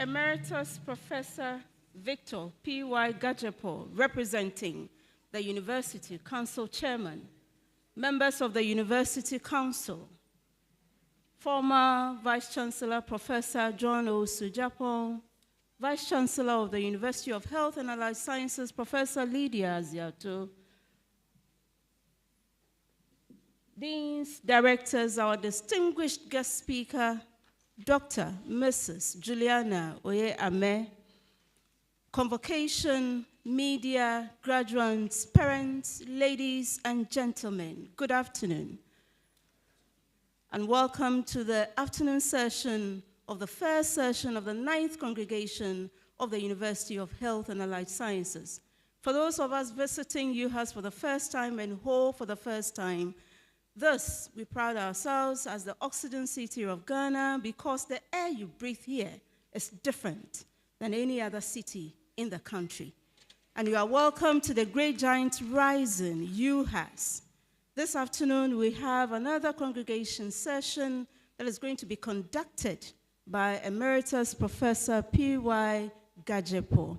Emeritus Professor Victor P.Y. Gajepo, representing the University Council Chairman, members of the University Council, former Vice Chancellor Professor John O. Sujapo, Vice Chancellor of the University of Health and Allied Sciences, Professor Lydia Aziato, Deans, Directors, our distinguished guest speaker, Dr. Mrs. Juliana Oye-Ame, convocation, media, graduates, parents, ladies and gentlemen, good afternoon. And welcome to the afternoon session of the first session of the 9th Congregation of the University of Health and Allied Sciences. For those of us visiting UHAS for the first time and Ho for the first time, thus we pride ourselves as the Oxygen City of Ghana because the air you breathe here is different than any other city in the country. And you are welcome to the Great Giant Rising, UHAS. This afternoon, we have another congregation session that is going to be conducted by Emeritus Professor P.Y. Gajepo.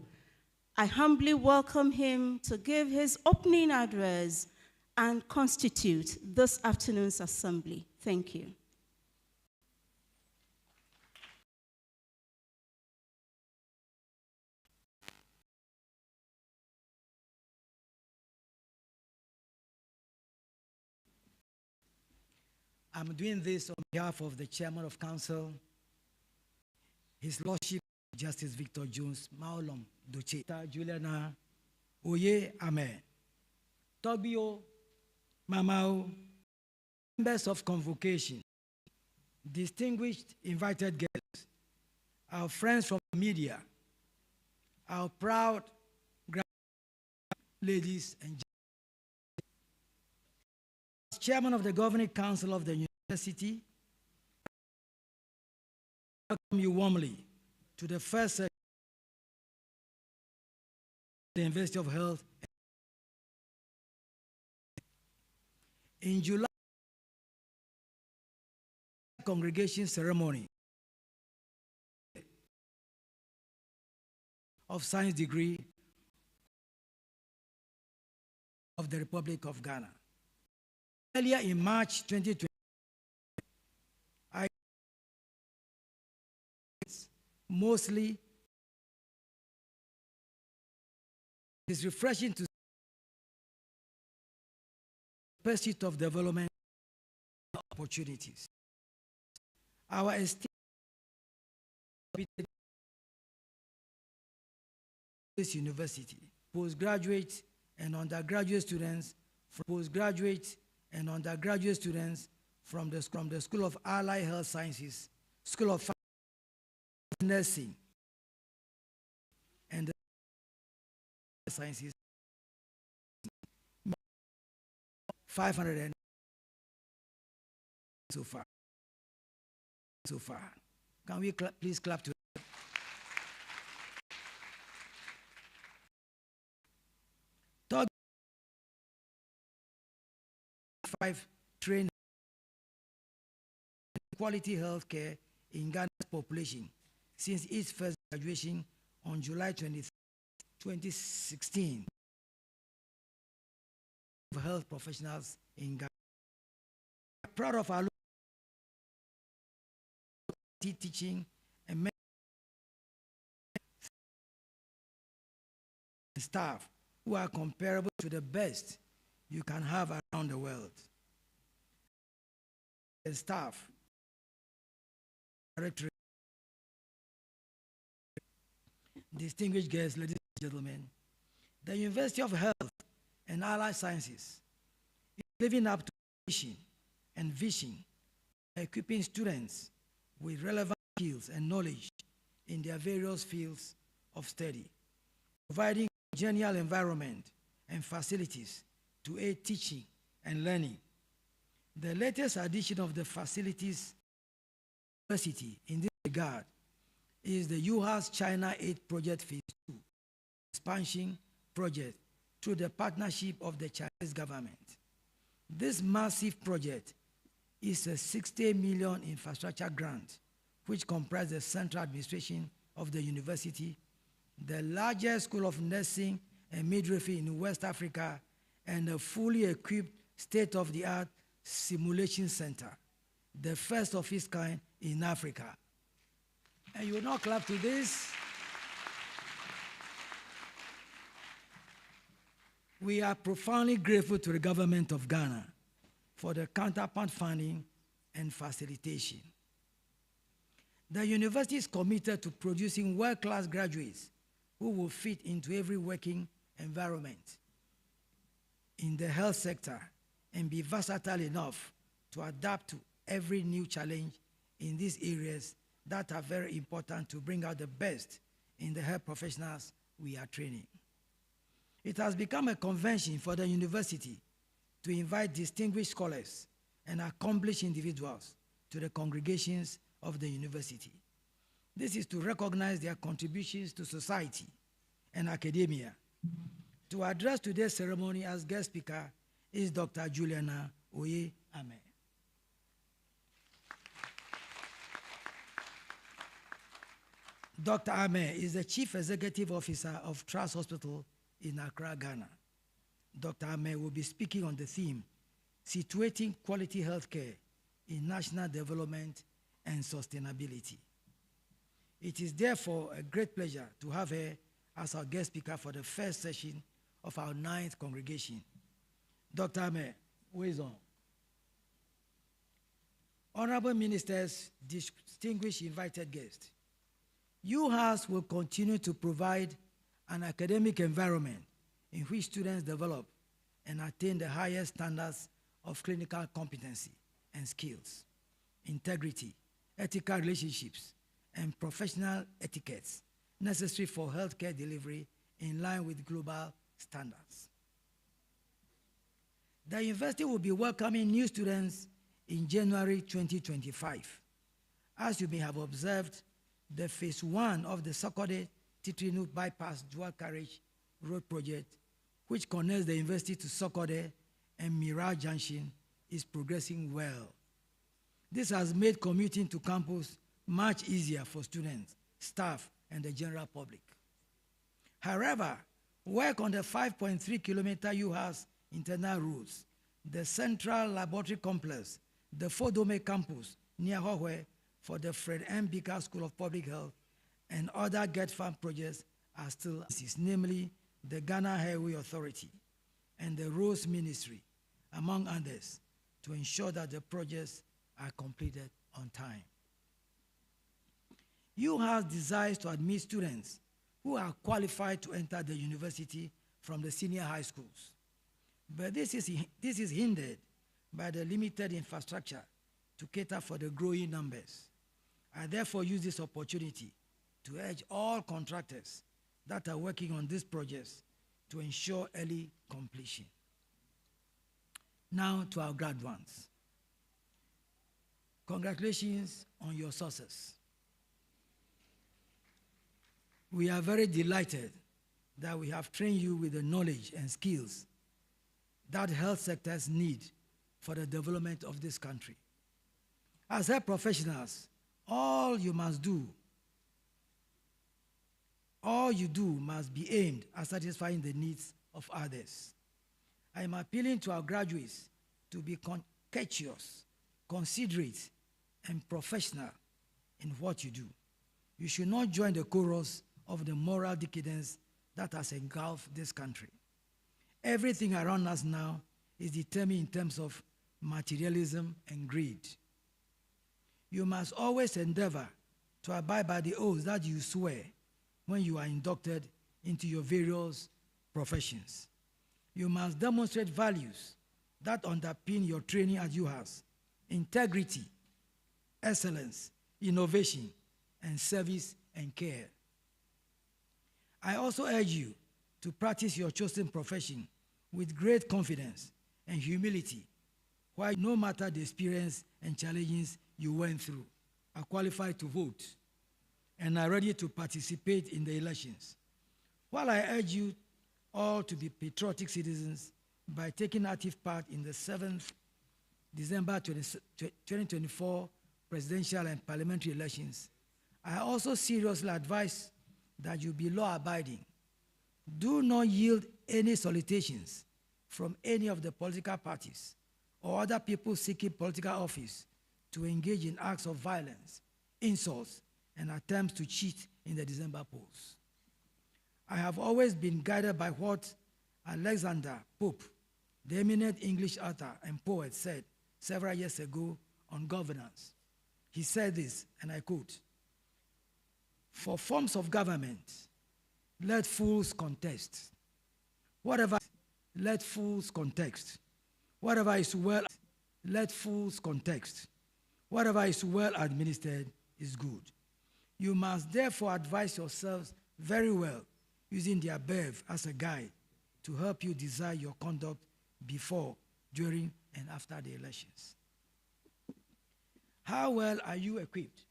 I humbly welcome him to give his opening address and constitute this afternoon's assembly. Thank you. I'm doing this on behalf of the Chairman of Council, His Lordship Justice Victor Jones Maolom Doche, Juliana Oye-Ame, Tobio Mamao, members of convocation, distinguished invited guests, our friends from the media, our proud ladies and gentlemen. As Chairman of the Governing Council of the University, I welcome you warmly to the first session of the University of Health. In July, congregation ceremony of science degree of the Republic of Ghana. Earlier in March 2020, I mostly it's refreshing to see the pursuit of development opportunities. Our esteemed this university, postgraduate and undergraduate students, postgraduate and undergraduate students from the School of Allied Health Sciences, School of Nursing, and the Sciences, 500 so far. Can we please clap to 5 train quality health care in Ghana's population since its first graduation on July 23, 2016 of health professionals in Ghana. I'm proud of our teaching and staff who are comparable to the best you can have around the world. The staff, distinguished guests, ladies and gentlemen, the University of Health and Allied Sciences is living up to mission and vision, equipping students with relevant skills and knowledge in their various fields of study, providing a congenial environment and facilities to aid teaching and learning. The latest addition of the facilities university in this regard is the UHAS China 8 Project Phase 2 expansion project through the partnership of the Chinese government. This massive project is a 60 million infrastructure grant which comprises the central administration of the university, the largest school of nursing and midwifery in West Africa, and a fully equipped state-of-the-art simulation center, the first of its kind in Africa. And you will not clap to this. We are profoundly grateful to the government of Ghana for the counterpart funding and facilitation. The university is committed to producing world-class graduates who will fit into every working environment in the health sector and be versatile enough to adapt to every new challenge in these areas that are very important to bring out the best in the health professionals we are training. It has become a convention for the university to invite distinguished scholars and accomplished individuals to the congregations of the university. This is to recognize their contributions to society and academia. To address today's ceremony as guest speaker is Dr. Juliana Oye Ame. Dr. Ame is the Chief Executive Officer of Trust Hospital in Accra, Ghana. Dr. Ame will be speaking on the theme, Situating Quality Healthcare in National Development and Sustainability. It is therefore a great pleasure to have her as our guest speaker for the first session of our 9th congregation. Dr. Ame, Wezon. Honorable ministers, distinguished invited guests, UHAS will continue to provide an academic environment in which students develop and attain the highest standards of clinical competency and skills, integrity, ethical relationships, and professional etiquettes necessary for healthcare delivery in line with global standards. The university will be welcoming new students in January 2025. As you may have observed, the phase 1 of the Sokode-Titrinu Bypass Dual Carriage Road Project, which connects the university to Sokode and Mira Junction, is progressing well. This has made commuting to campus much easier for students, staff, and the general public. However, work on the 5.3-kilometer UHAS internal routes, the Central Laboratory Complex, the Fodome campus near Hohwe for the Fred M. Baker School of Public Health, and other GET Fund projects are still, namely the Ghana Highway Authority and the Roads Ministry, among others, to ensure that the projects are completed on time. UHAS desires to admit students who are qualified to enter the university from the senior high schools. But this is hindered by the limited infrastructure to cater for the growing numbers. I therefore use this opportunity to urge all contractors that are working on these projects to ensure early completion. Now to our graduates. Congratulations on your success. We are very delighted that we have trained you with the knowledge and skills that health sectors need for the development of this country. As health professionals, all you do must be aimed at satisfying the needs of others. I am appealing to our graduates to be courteous, considerate, and professional in what you do. You should not join the chorus of the moral decadence that has engulfed this country. Everything around us now is determined in terms of materialism and greed. You must always endeavor to abide by the oaths that you swear when you are inducted into your various professions. You must demonstrate values that underpin your training at UHAS: integrity, excellence, innovation, and service and care. I also urge you to practice your chosen profession with great confidence and humility, while no matter the experience and challenges you went through, are qualified to vote and are ready to participate in the elections. While I urge you all to be patriotic citizens by taking active part in the 7th December 2024 presidential and parliamentary elections, I also seriously advise that you be law-abiding. Do not yield any solicitations from any of the political parties or other people seeking political office to engage in acts of violence, insults, and attempts to cheat in the December polls. I have always been guided by what Alexander Pope, the eminent English author and poet, said several years ago on governance. He said this, and I quote, "For forms of government, let fools contest. Whatever, let fools contest. Whatever is well, let fools contest. Whatever is well administered is good. You must therefore advise yourselves very well, using the above as a guide to help you design your conduct before, during, and after the elections." How well are you equipped?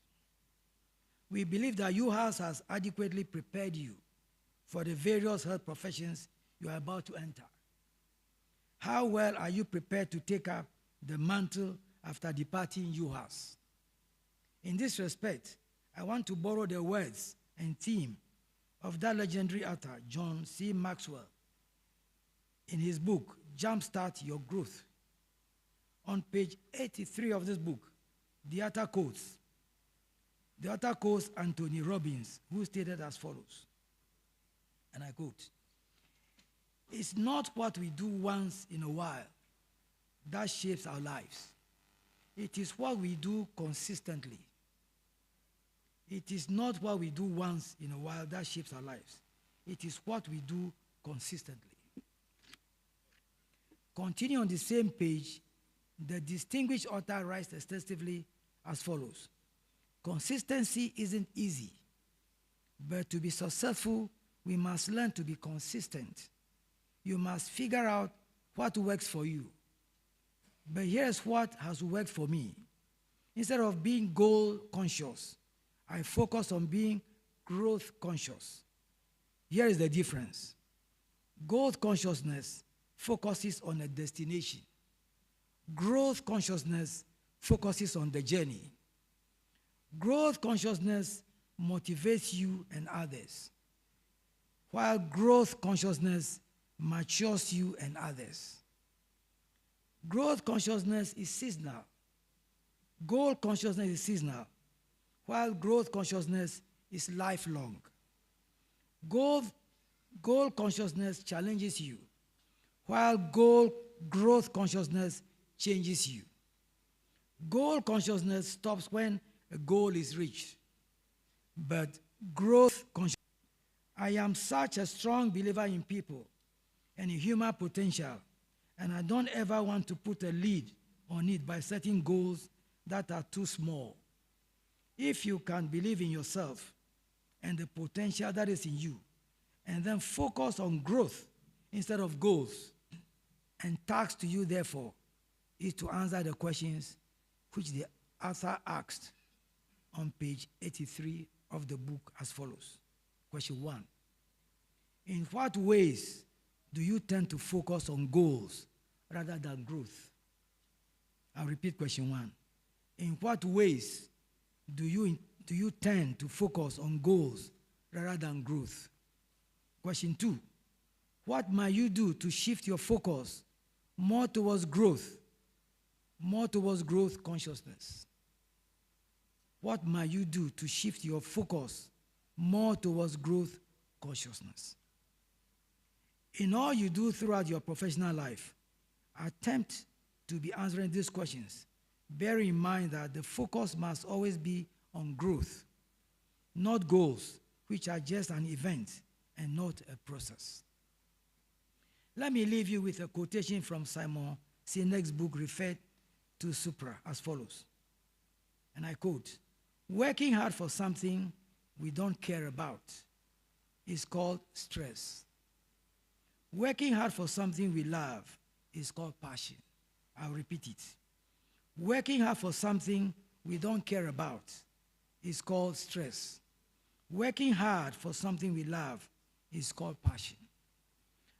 We believe that UHAS has adequately prepared you for the various health professions you are about to enter. How well are you prepared to take up the mantle after departing UHAS? In this respect, I want to borrow the words and theme of that legendary author, John C. Maxwell, in his book, Jumpstart Your Growth. On page 83 of this book, the author quotes Anthony Robbins, who stated as follows, and I quote, "It's not what we do once in a while that shapes our lives. It is what we do consistently. It is not what we do once in a while that shapes our lives. It is what we do consistently." Continuing on the same page, the distinguished author writes extensively as follows, "Consistency isn't easy, but to be successful, we must learn to be consistent. You must figure out what works for you. But here's what has worked for me. Instead of being goal conscious, I focus on being growth conscious. Here is the difference. Goal consciousness focuses on a destination. Growth consciousness focuses on the journey. Growth consciousness motivates you and others, while growth consciousness matures you and others. Growth consciousness is seasonal. Goal consciousness is seasonal, while growth consciousness is lifelong. Goal consciousness challenges you, while growth consciousness changes you. Goal consciousness stops when a goal is reached, but growth consciousness. I am such a strong believer in people and in human potential, and I don't ever want to put a lid on it by setting goals that are too small. If you can believe in yourself and the potential that is in you, and then focus on growth instead of goals, and task to you, therefore, is to answer the questions which the author asked on page 83 of the book as follows. Question 1. In what ways do you tend to focus on goals rather than growth? I'll repeat question 1. In what ways do you tend to focus on goals rather than growth? Question 2. What might you do to shift your focus more towards growth consciousness? What might you do to shift your focus more towards growth consciousness? In all you do throughout your professional life, attempt to be answering these questions. Bear in mind that the focus must always be on growth, not goals, which are just an event and not a process. Let me leave you with a quotation from Simon Sinek's book referred to Supra as follows, and I quote, "Working hard for something we don't care about is called stress. Working hard for something we love is called passion." I'll repeat it. Working hard for something we don't care about is called stress. Working hard for something we love is called passion.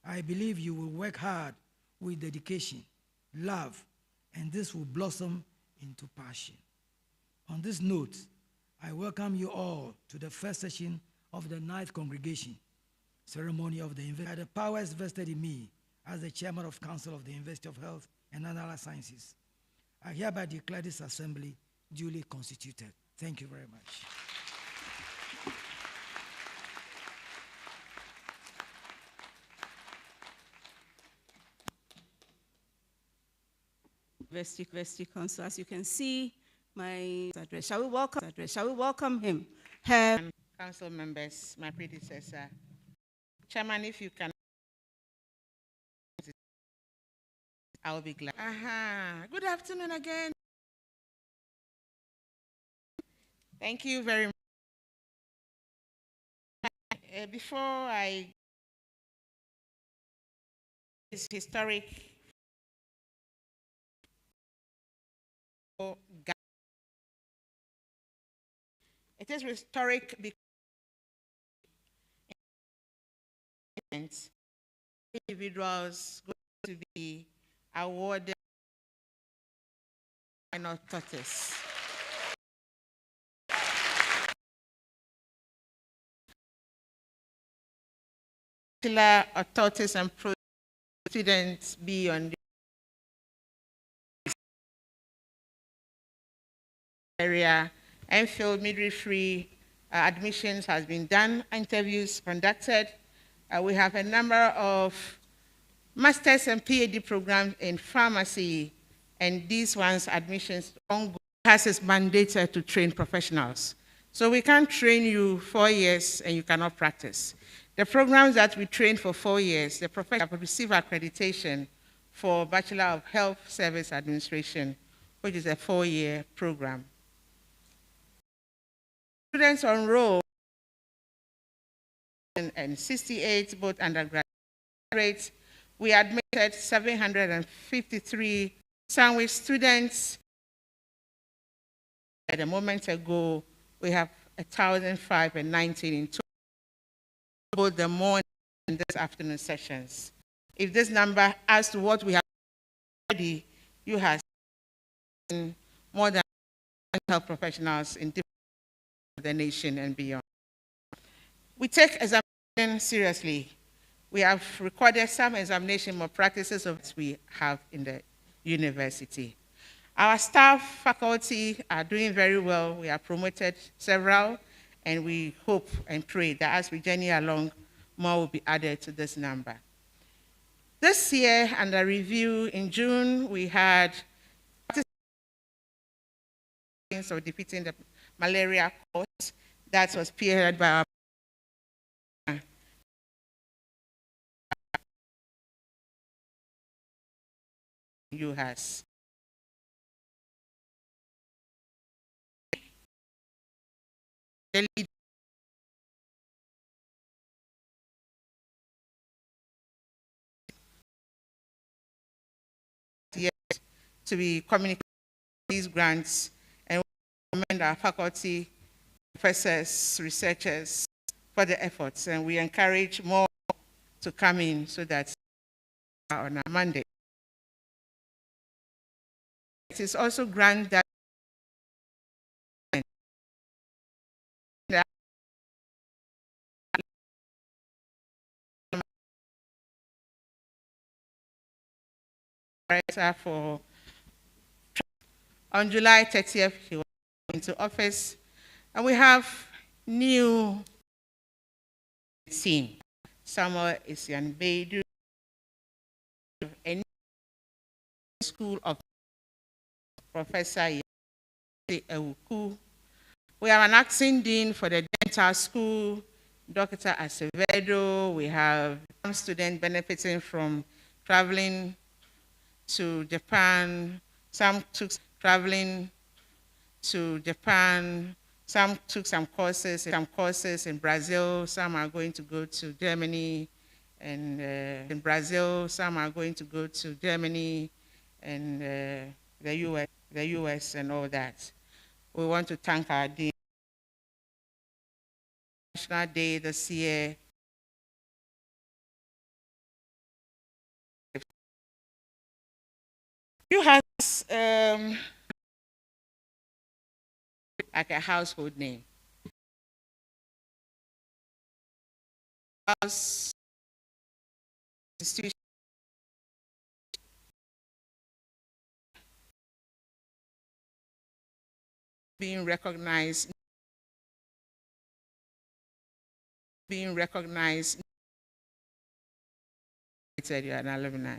I believe you will work hard with dedication, love, and this will blossom into passion. On this note, I welcome you all to the first session of the ninth congregation ceremony of the University. The powers vested in me as the Chairman of Council of the University of Health and Allied Sciences, I hereby declare this assembly duly constituted. Thank you very much. University Council, as you can see, my address. Shall we welcome him? Council members, my predecessor. Chairman, if you can, I will be glad. Good afternoon again. Thank you very much. Before I, it's historic. It is historic because individuals going to be awarded minor tortoise. Bachelor of tortoise and pro students be on the area. MPhil midwifery admissions has been done, interviews conducted. We have a number of master's and PhD programs in pharmacy, and these ones admissions ongoing. UHAS is mandated to train professionals. So we can't train you 4 years and you cannot practice. The programs that we train for 4 years, the professionals receive accreditation for Bachelor of Health Service Administration, which is a 4-year program. Students on roll and 68, both undergraduates. We admitted 753 sandwich students. A moment ago, we have 1,519 in total, both the morning and this afternoon sessions. If this number adds to what we have already, you have more than health professionals in different the nation and beyond. We take examination seriously. We have recorded some examination malpractices of what we have in the university. Our staff, faculty are doing very well. We have promoted several, and we hope and pray that as we journey along, more will be added to this number. This year, under review in June, we had of defeating the malaria cause that was spearheaded by our UHAS. The lead yet to be communicating these grants, and we commend our faculty, professors, researchers for the efforts, and we encourage more to come in so that on a Monday. It is also grant that for on July 30th, he went into office, and we have new team. Samuel Isian Beidu, a school of Professor Ewuku. We have an acting dean for the dental school, Dr. Acevedo. We have some students benefiting from traveling to Japan. Some took traveling to Japan. Some took some courses in Brazil. Some are going to go to Germany, and in Brazil, some are going to go to Germany and the US and all that. We want to thank our dean. National Day this year. UHAS like a household name. Institution being recognized, you're an alumni.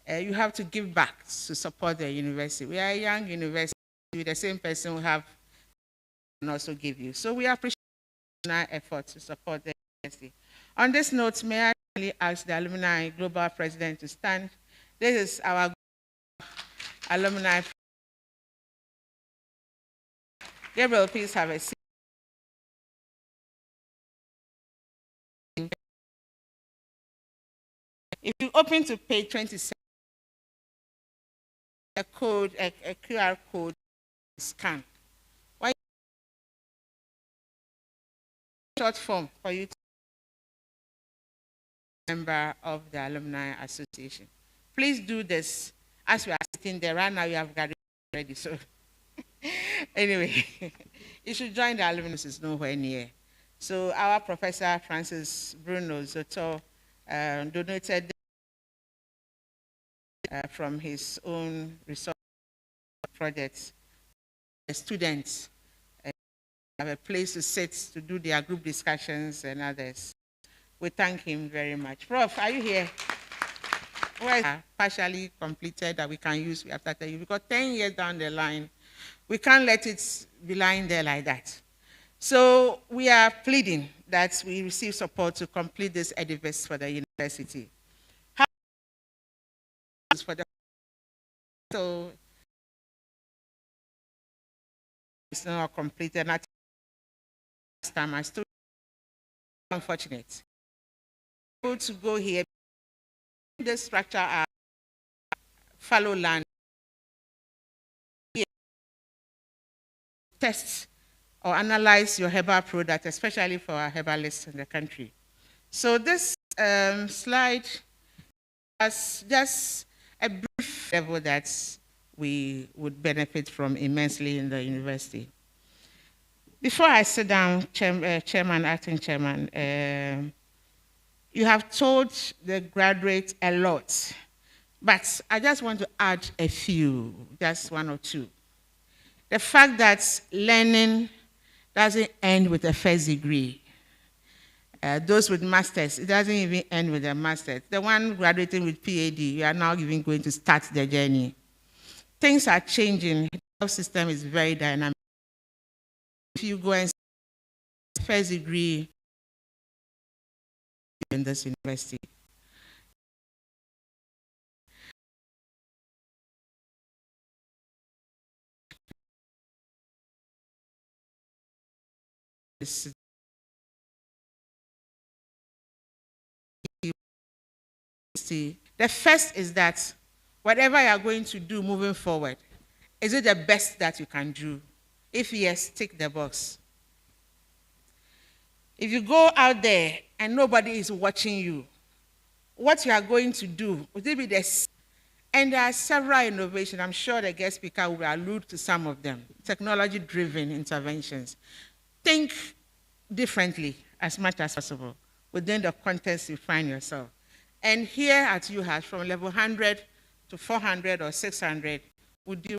You have to give back to support the university. We are a young university with the same person who have and also give you. So we appreciate our effort to support the university. On this note, may I really ask the alumni global president to stand. This is our alumni. Gabriel, please have a seat. If you open to page 27, a QR code scan. Why short form for you to be a member of the Alumni Association? Please do this as we are sitting there. Right now you have got it ready. So anyway, you should join the alumni. It's nowhere near. So our Professor Francis Bruno Zoto donated from his own research projects. The students have a place to sit to do their group discussions and others. We thank him very much. Prof, are you here? Well, partially completed that we can use after 10 years. Because 10 years down the line, we can't let it be lying there like that. So we are pleading that we receive support to complete this edifice for the university. How for the so it's not completed. Not last time I still unfortunate. To go here, the structure are fallow land. Test or analyze your herbal product, especially for our herbalists in the country. So this slide is just a brief level that we would benefit from immensely in the university. Before I sit down, Chairman, Acting Chairman, you have told the graduates a lot, but I just want to add a few, just one or two. The fact that learning doesn't end with a first degree. Those with masters, it doesn't even end with a master's. The one graduating with PhD, you are now even going to start the journey. Things are changing. The health system is very dynamic. If you go and first degree in this university, the first is that whatever you are going to do moving forward, is it the best that you can do? If yes, tick the box. If you go out there and nobody is watching you, what you are going to do, would it be the and there are several innovations. I'm sure the guest speaker will allude to some of them. Technology-driven interventions. Think differently as much as possible within the context you find yourself. And here at UHAS, from level 100 to 400 or 600, would you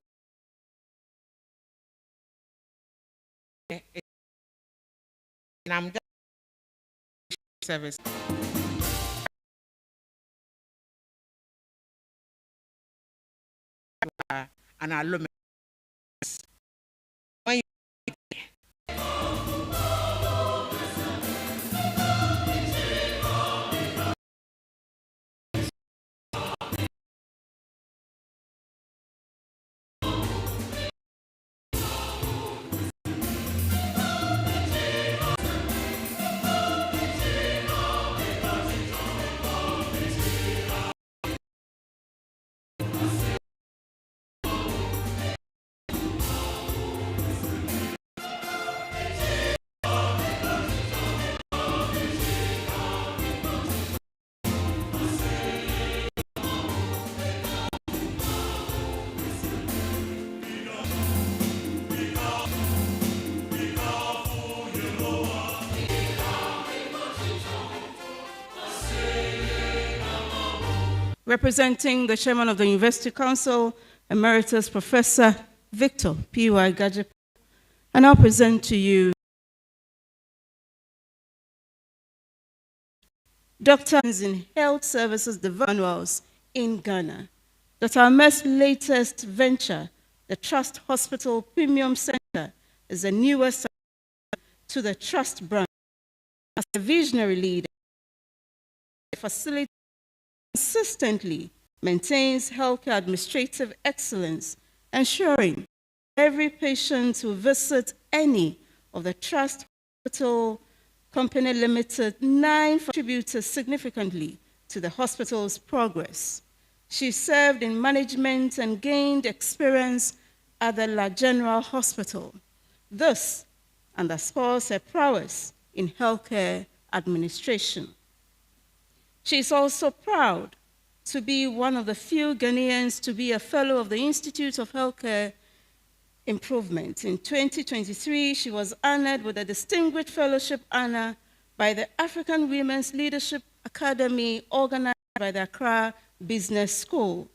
and I'm just service. An alumni. When you Representing the Chairman of the University Council, Emeritus Professor Victor P.Y. Gajip, and I'll present to you Doctors in Health Services Development in Ghana. That our most latest venture, the Trust Hospital Premium Center, is the newest to the Trust brand. As a visionary leader, the facility consistently maintains healthcare administrative excellence, ensuring every patient who visits any of the Trust Hospital Company Limited 9 contributes significantly to the hospital's progress. She served in management and gained experience at the La General Hospital. This underscores her prowess in healthcare administration. She is also proud to be one of the few Ghanaians to be a fellow of the Institute of Healthcare Improvement. In 2023, she was honored with a Distinguished Fellowship honor by the African Women's Leadership Academy, organized by the Accra Business School.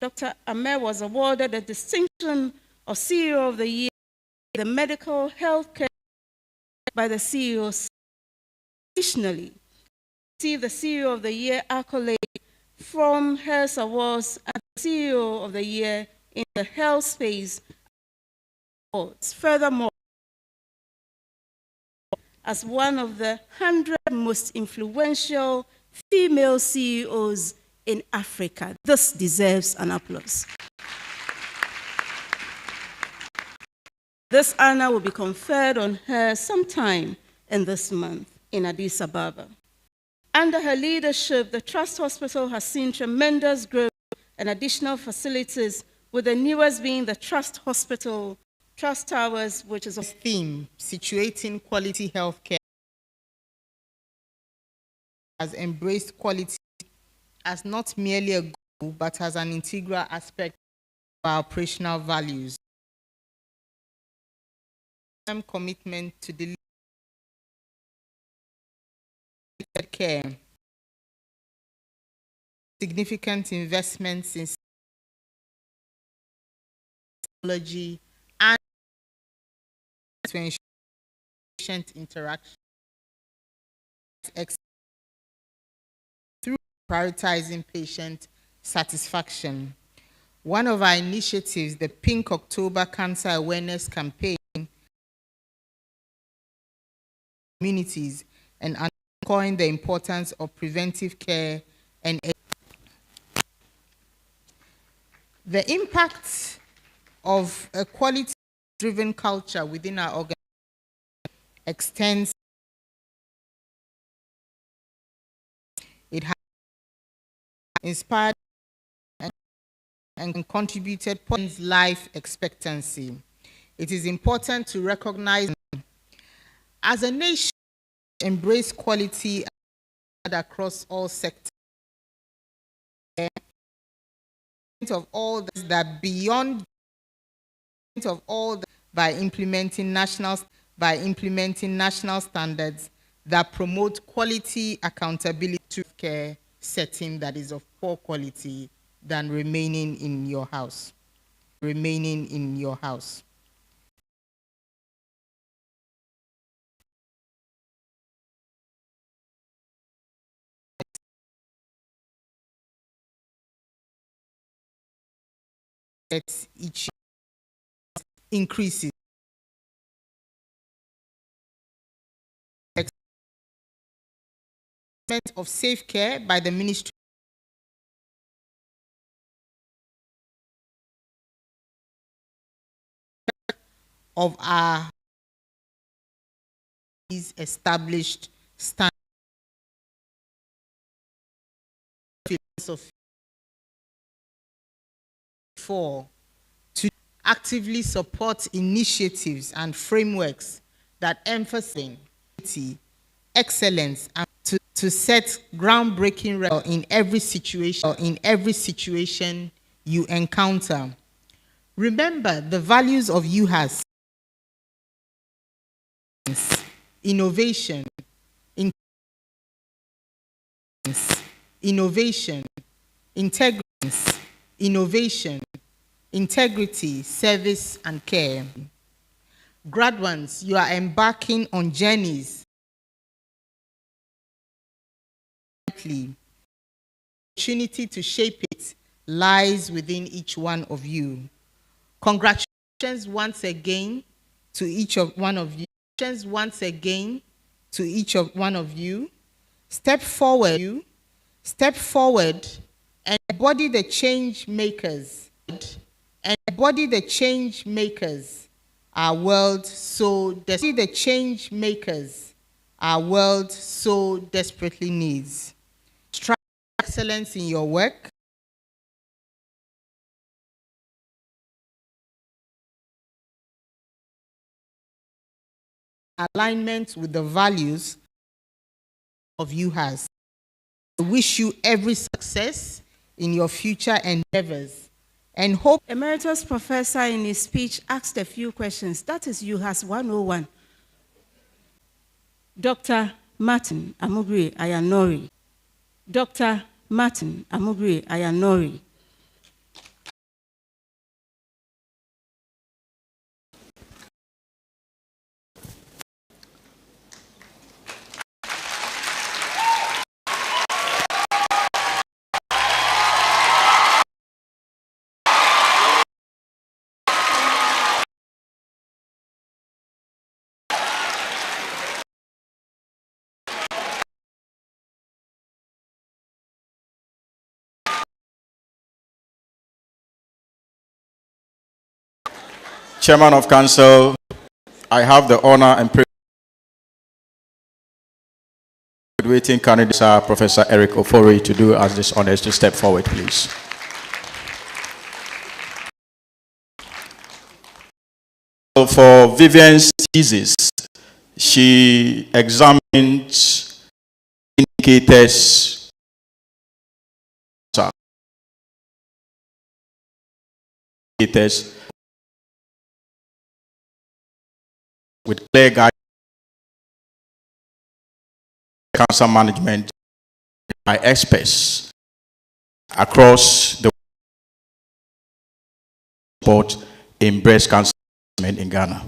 Dr. Amer was awarded the distinction of CEO of the Year in the Medical Healthcare by the CEO. Additionally, received the CEO of the Year accolade from Health Awards and the CEO of the Year in the Health Space Awards. Furthermore, as one of the 100 most influential female CEOs in Africa. This deserves an applause. This honor will be conferred on her sometime in this month in Addis Ababa. Under her leadership, the Trust Hospital has seen tremendous growth and additional facilities, with the newest being the Trust Hospital, Trust Towers, which is a theme, situating quality healthcare, has embraced quality as not merely a goal, but as an integral aspect of our operational values. Commitment to deliver care, significant investments in technology and to ensure patient interaction through prioritizing patient satisfaction. One of our initiatives, the Pink October Cancer Awareness Campaign, communities and underscoring the importance of preventive care and the impact of a quality-driven culture within our organization extends. It has inspired and contributed to life expectancy. It is important to recognize, as a nation, embrace quality across all sectors. Of all that beyond of all that by implementing national standards that promote quality accountability to care setting that is of poor quality than remaining in your house. Each increases. Of safe care by the Ministry of our established standards to actively support initiatives and frameworks that emphasize excellence and to set groundbreaking records in every situation you encounter. Remember the values of UHAS: innovation, innovation, integrity, innovation, integrity, service, and care. Graduates, you are embarking on journeys. The opportunity to shape it lies within each one of you. Congratulations once again to each one of you. Congratulations once again to each one of you. Step forward, and embody the change makers. And embody the change makers our world so desperately needs. Strive for excellence in your work. Alignment with the values of UHAS. I wish you every success in your future endeavors and hope. Emeritus Professor in his speech asked a few questions. That is UHAS 101. Dr. Martin Amugri Ayanori. Dr. Martin Amugri Ayanori. Chairman of Council, I have the honor and privilege of graduating candidate Professor Eric Ofori to do us this honors to step forward, please. For Vivian's thesis, she examined indicators with clear guidance, cancer management by experts across the world in breast cancer in Ghana.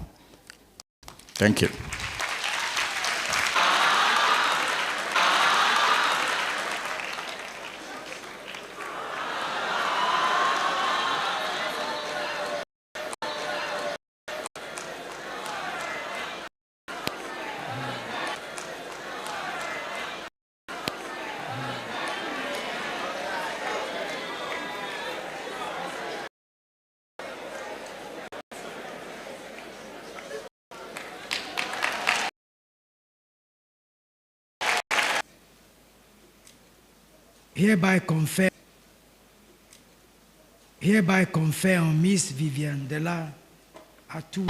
Thank you. Hereby confer on Miss Vivian Della Atu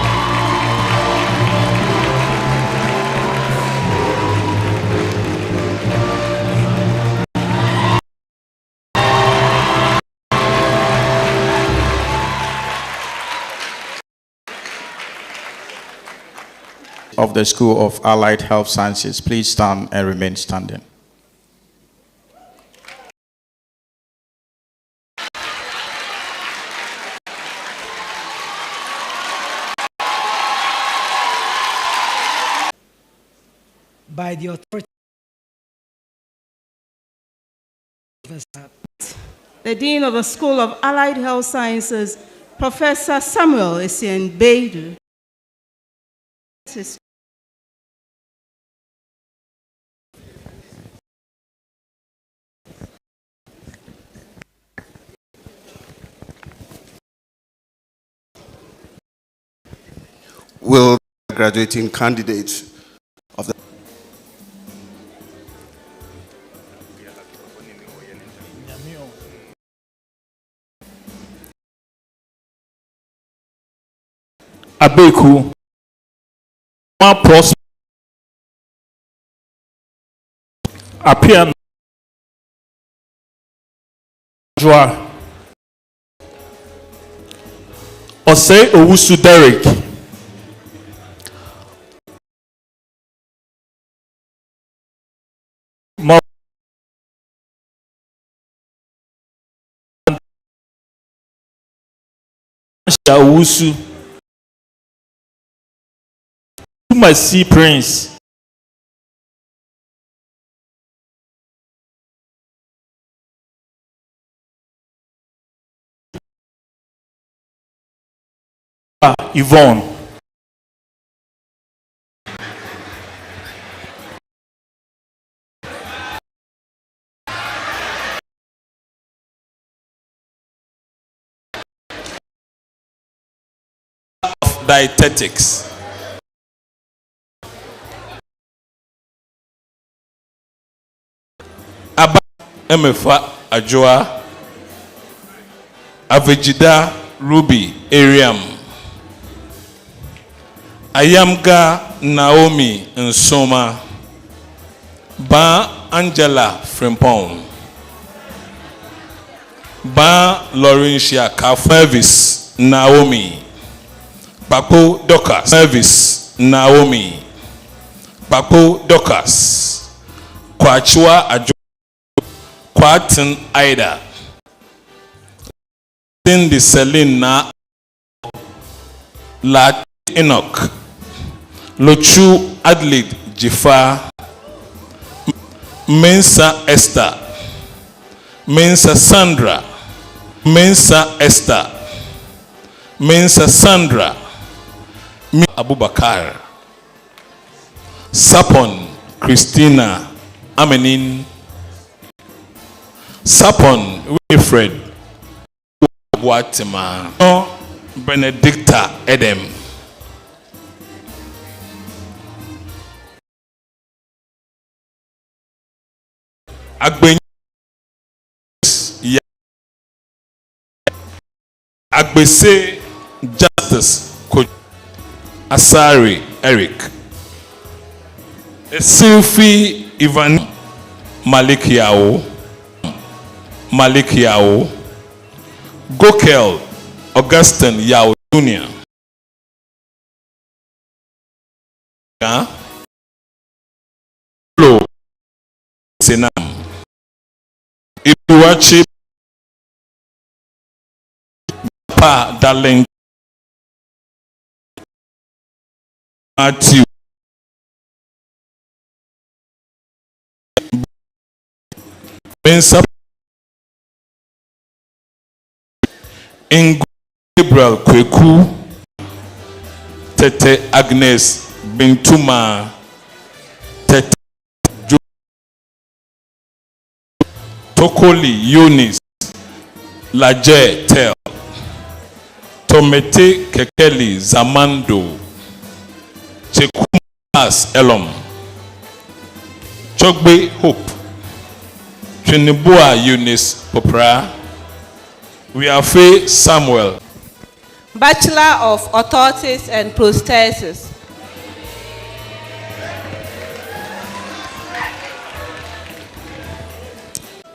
of the School of Allied Health Sciences. Please stand and remain standing. by the authority the Dean of the School of Allied Health Sciences, Professor Samuel Essien Beidu. Will graduating candidates of the Abeku Ma Prosper Appian Joa Osei Owusu Derek Owusu. Tumasi Prince. Yvonne. Dietetics. Aba Emefa Ajoa. Avejida Ruby Ariam. Ayamga Naomi Nsoma. Ba Angela Frimpong. Ba Laurentia Kafavis Naomi. Papo Docas Service Naomi. Papo Docas. Kwachua Ajo. Kwatin Aida. Cindy Celine Na. Lat Enoch. Lochu Adelaide Jifa. Mensa Esther. Mensa Sandra. Mensa Esther. Mensa Sandra. Abubakar. Sapon Christina Amenin. Sapon Winifred Watima. Benedicta Edem. Agbese Justice Coach Asari Eric. Sylvie Ivan Malikiao. Gokel Augustine Yao Jr. Hello SONAM. Ibuachi Pa Darling Matthew Mensa Ingo Gabriel Kweku Tete Agnes Bintuma Tete Tokoli Eunice Laje Tel Tomete Kekeli Zamando Chekumas Elom Chogbe Hope Trinibua Eunice Popra Wiafe Samuel. Bachelor of Authorities and Prosthesis.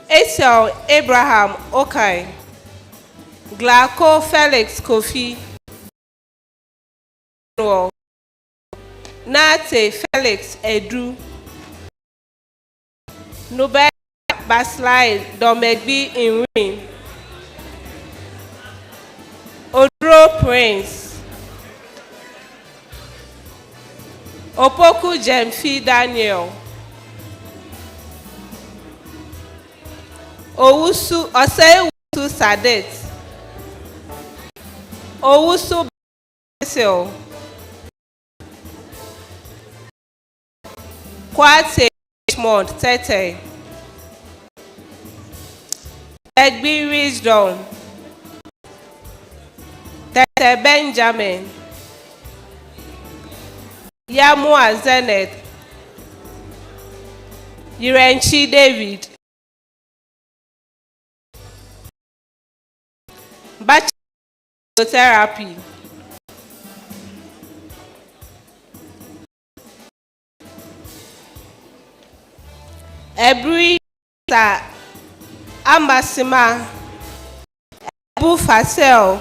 Esiel Abraham Okai. Glaco Felix Kofi. Nate Felix Edu. Nobel Baslide Domegbi Inwin. Odro Prince. Opoku Jemfi Daniel. Owusu Osei Sadet. Owusu Basil. Kwate Richmond Tete. Egbi Wisdom. Tete Benjamin. Yamua Zenith. Yirenchi David. Bachelor Therapy. Ebri Sa Ambasima. Ebu Fasel.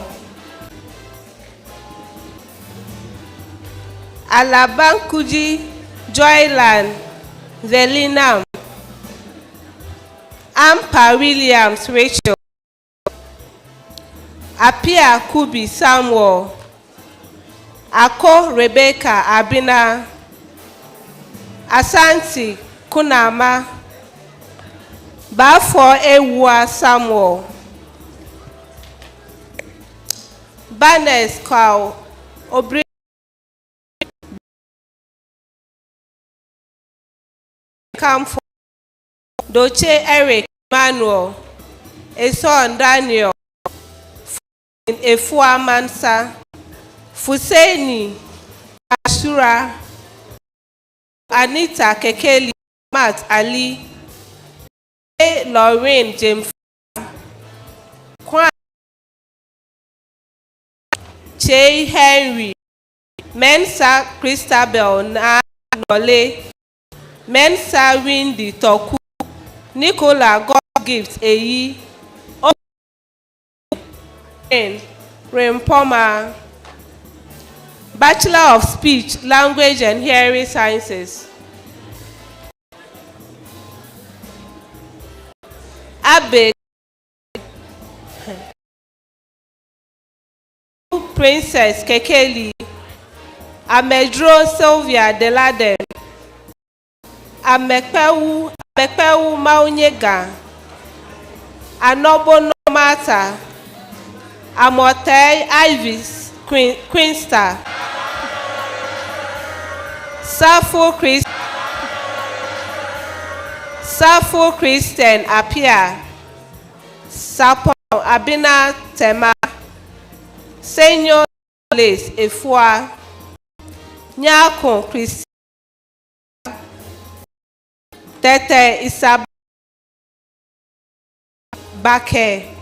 Alabankuji Joyland Zelinam. Ampa Williams Rachel. Apia Kubi Samuel, Ako Rebecca Abina, Asante Kunama, Bafo Ewa Samuel, Banes Kwao Obri Kamfo, Doche Eric Manuel, Eson Daniel, Efua Mansa, Fuseni Ashura, Anita Kekeli, Matt Ali, Lorraine James, Kwan Che Henry, Mensa Christabel Na Nole, Mensa Windy Toku, Nicola God Gift Eyi, Rempoma, Bachelor of Speech, Language and Hearing Sciences. Abe Princess Kekeli, Amedro Sylvia Deladen, Amekpewu Maunyega, Anobo Nomata, Amote Ivis Queensta, Safo Christian Apia, Sapo Abina Tema, Senyor Les Efua, Nyako Christian, Tete Isab Bake,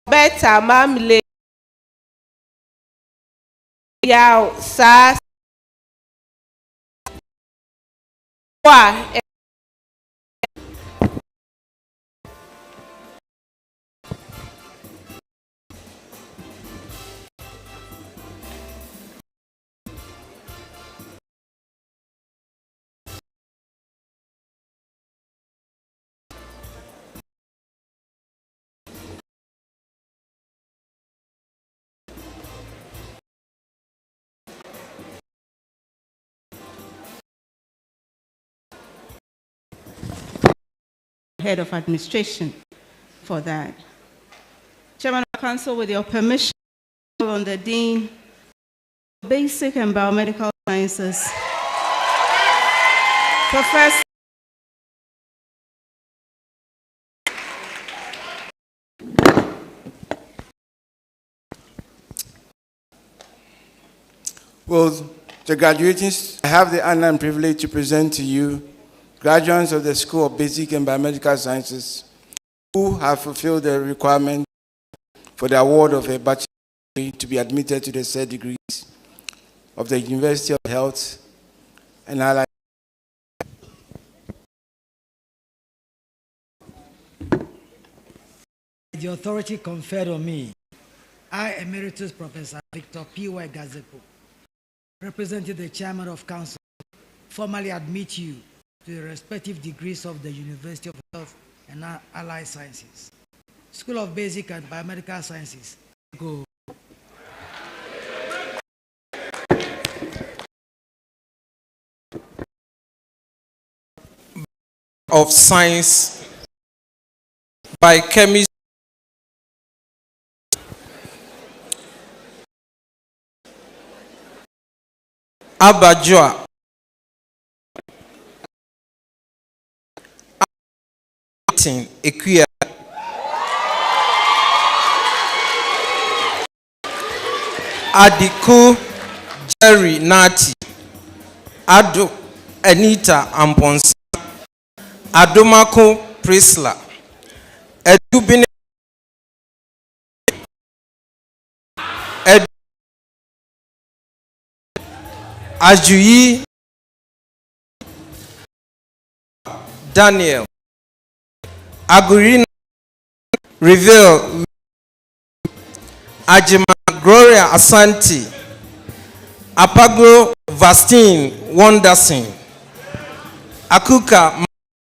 Beta Mamle, Yao SAHS, Head of Administration for that. Chairman of Council, with your permission, on the Dean of Basic and Biomedical Sciences, Professor Well, the graduates, I have the honor and privilege to present to you graduates of the School of Basic and Biomedical Sciences who have fulfilled the requirement for the award of a bachelor's degree to be admitted to the said degrees of the University of Health and Allied. The authority conferred on me, I, Emeritus Professor Victor P.Y. Gazepo, representing the Chairman of Council, formally admit you to the respective degrees of the University of Health and Allied Sciences. School of Basic and Biomedical Sciences, go. Of Science, Biochemistry, Abajua, Equia, Adiku Jerry Nati, Ado Anita Amponsa, Adomako Prisla, Edubine Ajuyi Daniel, Agurina Reveal, Ajima Gloria Asante, Apaglo Vastine Wonderson, Akuka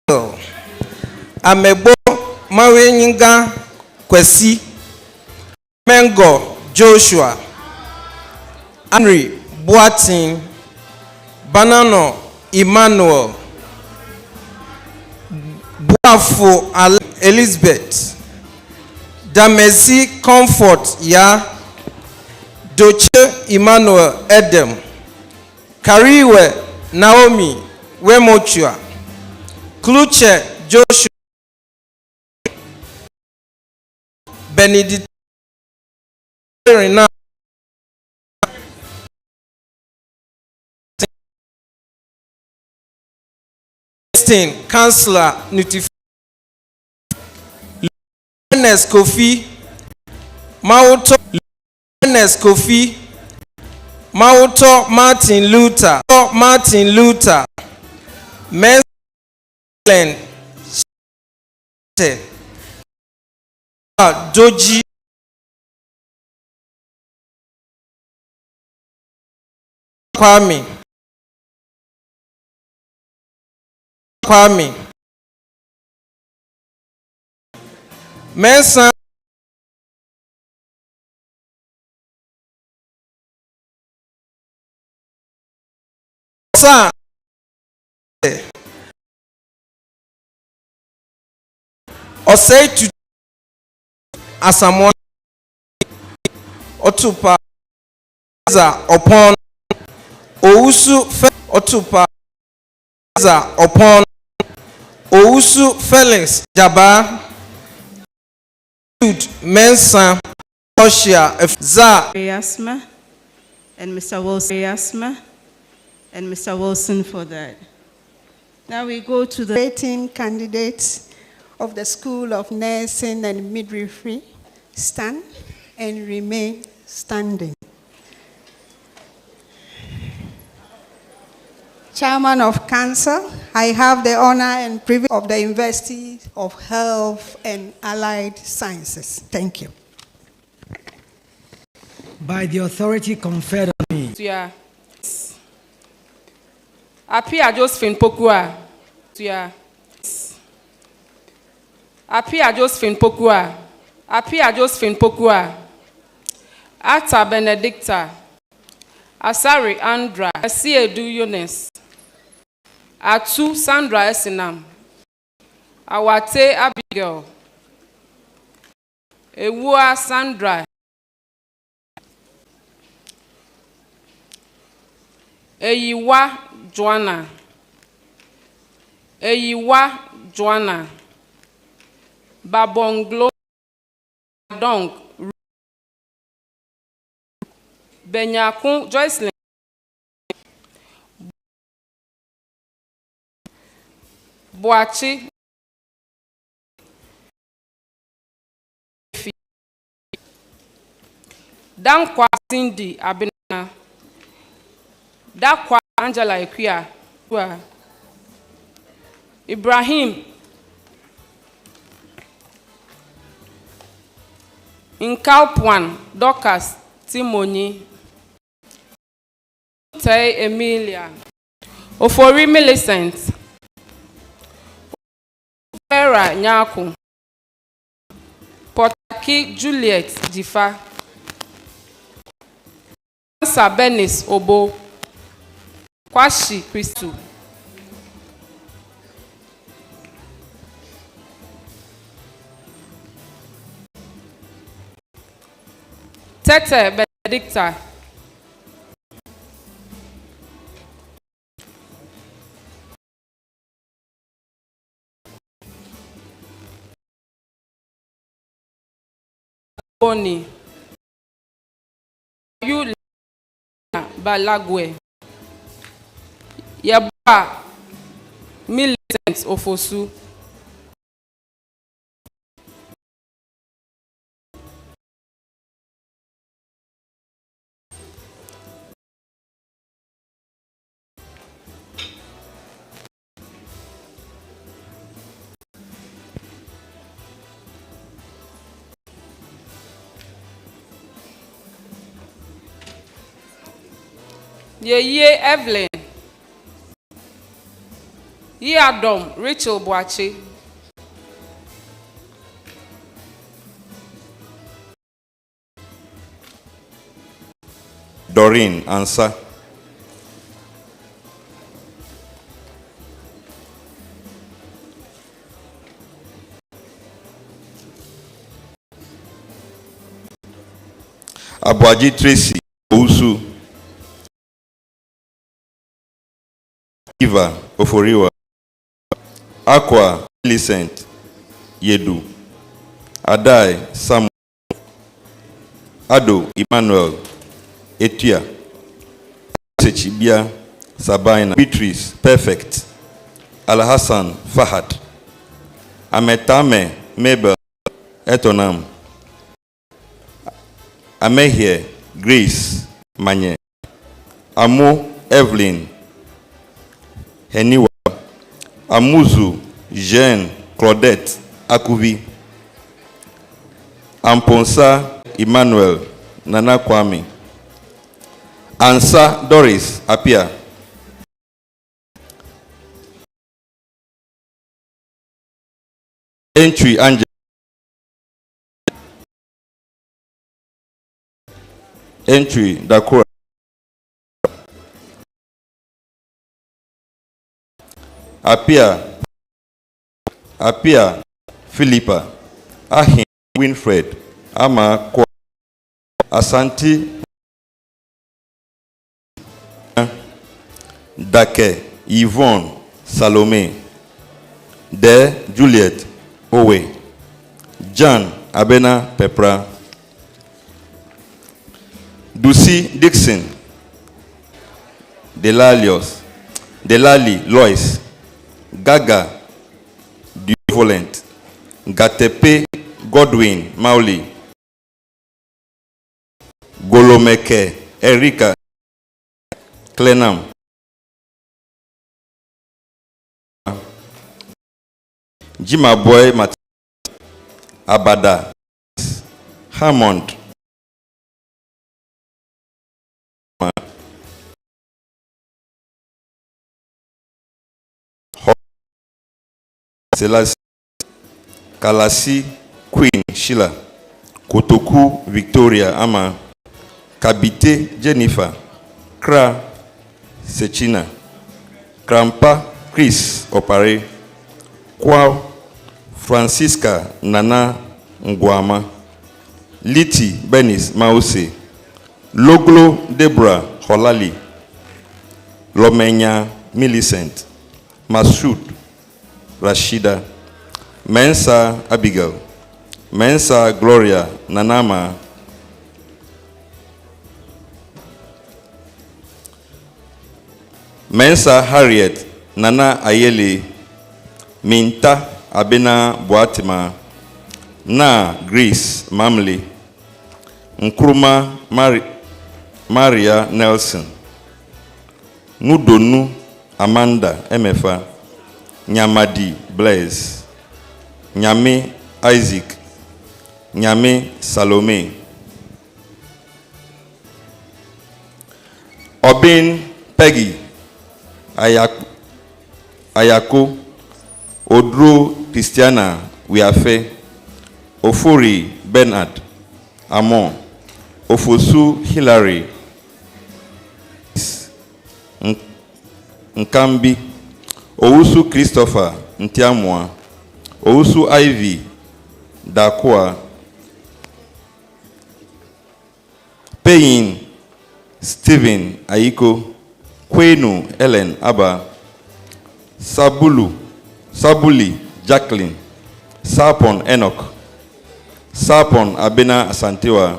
Michael, Amebo Mawenyinga Kwesi, Mengo Joshua, Henry Boatin, Banano Emmanuel, Boafo Elizabeth, Damesi Comfort Ya, Doche Emmanuel Edem, Kariwe Naomi Wemochua, Kluche Joshua, Benedict Chancellor Notification Ernest Kofi Mauto Ernest Kofi Mauto Martin Luther Meslen Doji Kwame Mensa Sa Osei to Asamoah Otupa upon Ousu Otupa upon Ousu Felix Jaba Mensa Oshia Za Yasma and Mr. Wilson Yasma and Mr. Wilson for that. Now we go to the 18 candidates of the School of Nursing and Midwifery stand and remain standing. Chairman of Council, I have the honor and privilege of the University of Health and Allied Sciences. Thank you. By the authority conferred on me. Yeah. Apia Josephine Pokua. Yeah. Apia Josephine Pokua. Apia Josephine Pokua. Ata Benedicta. Asari Andra. Asiedu Eunice. Atu Sandra Esinam. Awate Abigail. Ewua Sandra. Eyiwa Joanna. Eyiwa Joanna. Babonglo Dong. Benyakun Joycelyn. Boachi. Dankwa Cindy Abina. Dakwa Angela Equia. Ibrahim. Inkalpwan Dorcas Timoni. Tay Emilia. Ofori Millicent. Vera Nyaku. Potaki Juliet Jifa. Sabenis Obo. Kwashi Christu. Tete Benedicta. Boni. You Balagwe. Yaba Millicent Ofosu. Ye Evelyn. Ye Adam Rachel Boache. Doreen Ansa. Abuaji Tracy Ousu. Eva Oforiwa. Aqua Millicent Yedu. Adai Samuel. Ado Emmanuel Etia. Sechibia Sabina. Beatrice Perfect. Alhassan Fahad. Ametame Mabel Etonam. Amehie Grace Manye. Amo Evelyn Heniwa. Amuzu Jean Claudette Akuvi. Amponsa Emmanuel Nana Kwame. Ansa Doris Apia. Entry Angel. Entry Dakura. Apia Philippa. Ahin Winfred. Ama Kwa. Asanti Dake Yvonne Salome. De Juliet Owe. John Abena Pepra. Ducy Dixon. Delali Lois. Gaga Duvolent. Gatepe Godwin Mauli. Golomeke Erika Clenam. Jimaboy Mat Abada Hammond Selassie Kalasi Queen Sheila. Kotoku Victoria Ama. Kabite Jennifer. Kra Sechina. Krampa Chris Opare. Kwao Francisca Nana Ngwama. Liti Benis Mause. Loglo Deborah Holali. Lomenya Millicent. Masud Rashida. Mensa Abigail. Mensa Gloria Nanama. Mensa Harriet Nana Ayele. Minta Abena Boatima. Na Grace Mamli. Nkrumah Maria Nelson. Nudonu Amanda Emefa. Nyamadi Blaise. Nyame Isaac. Nyame Salome. Obin Peggy Ayako. Odro Christiana Wiafe. Ofori Bernard Amon. Ofosu Hilary. Nkambi. Ousu Christopher Ntiamwa. Ousu Ivy Dakwa. Payin Stephen Aiko. Kwenu Ellen Abba. Sabuli Jacqueline. Sapon Enoch. Sapon Abena Asantewa.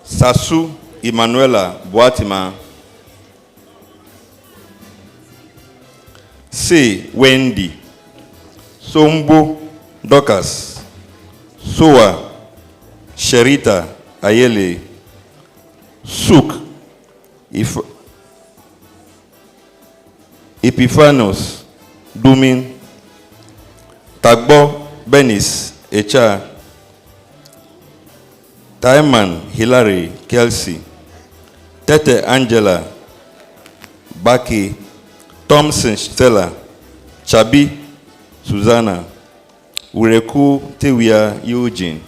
Sasu Emanuela Boatima. C. Wendy. Sombo Dorcas. Soa Sherita Ayele. Suk Epiphanos Dumin. Tagbo Benis Echa. Taiman Hilary Kelsey, Tete Angela Baki, Thompson Stella, Chabi Susanna, Ureku Tewia Eugene.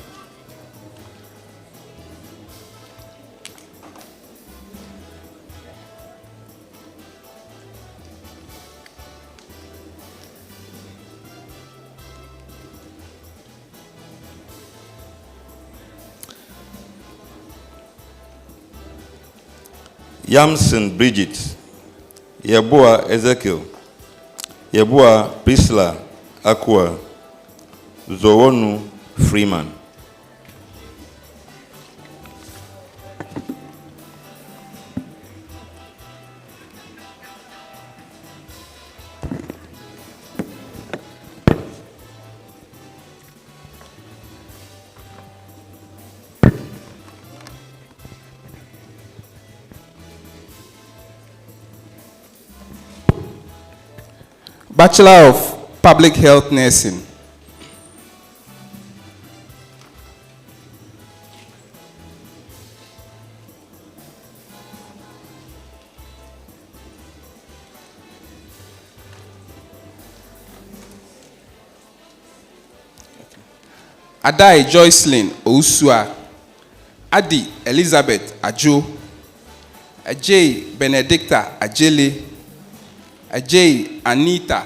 Yamson Bridget, Yeboah Ezekiel, Yeboah Priscilla Akua, Zowonu Freeman. Bachelor of Public Health Nursing. Adai Joycelyn Ousua, Adi Elizabeth Ajo, Ajay Benedicta Ajele, Ajay Anita,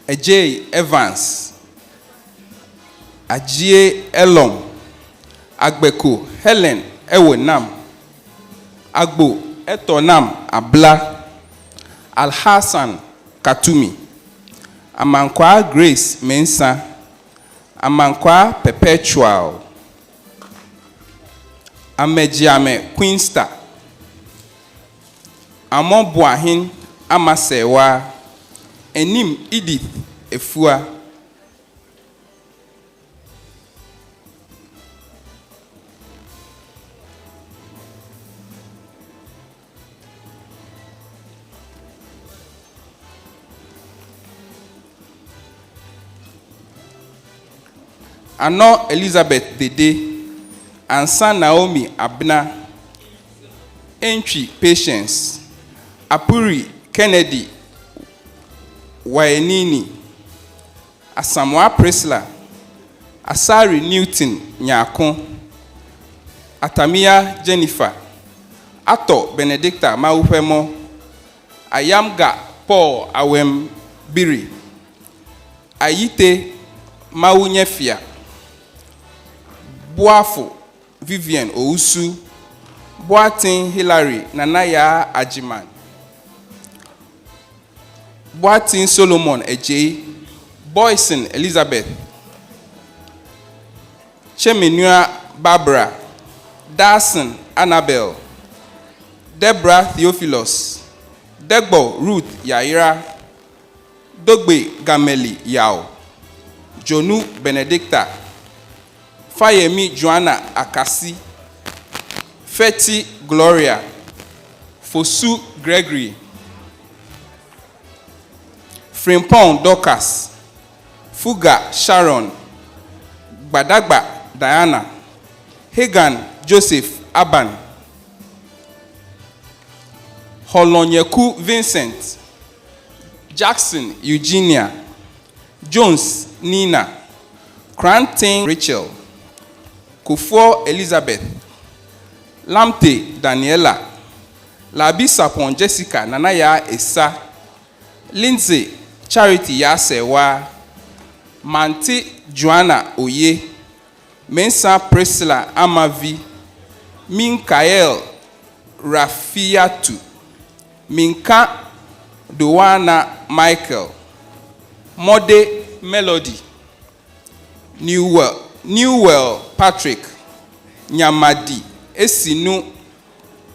Ajay Evans, Ajay Elom, Agbeko Helen Ewenam, Agbo Etonam Abla, Alhassan Katumi, Amankwa Grace Mensa, Amankwa Perpetual, Amejiame Queensta, Amon Buahin Amasewa, Enim Edith Efua, Ano Elizabeth Dede, Ansa Naomi Abna, Entry Patience, Apuri Kennedy Waenini, Asamoah Priscilla, Asari Newton Nyako, Atamia Jennifer, Ato Benedicta Maupemo, Ayamga Paul Awem Biri, Ayite Maunyefia, Boafo Vivian Ousu, Boatin Hilary Nanaya Ajiman, Boatin Solomon Ejei, Boyson Elizabeth, Cheminua Barbara, Darson Annabel, Deborah Theophilus, Degbo Ruth Yaira, Dogbe Gameli Yao, Jonu Benedicta, Fayemi Joanna Akasi, Feti Gloria, Fosu Gregory, Frimpong Dorcas, Fuga Sharon, Badagba Diana, Hagan Joseph Aban, Holonyeku Vincent, Jackson Eugenia, Jones Nina, Cranton Rachel, Kufuor Elizabeth, Lamte Daniela, Labi Sapon Jessica Nanaya Esa, Lindsay Charity Yasewa, Manti Joanna Oye, Mensa Priscilla Amavi, Minkael Rafiatu, Minka Doana Michael, Mode Melody, Newell Patrick, Nyamadi Esinu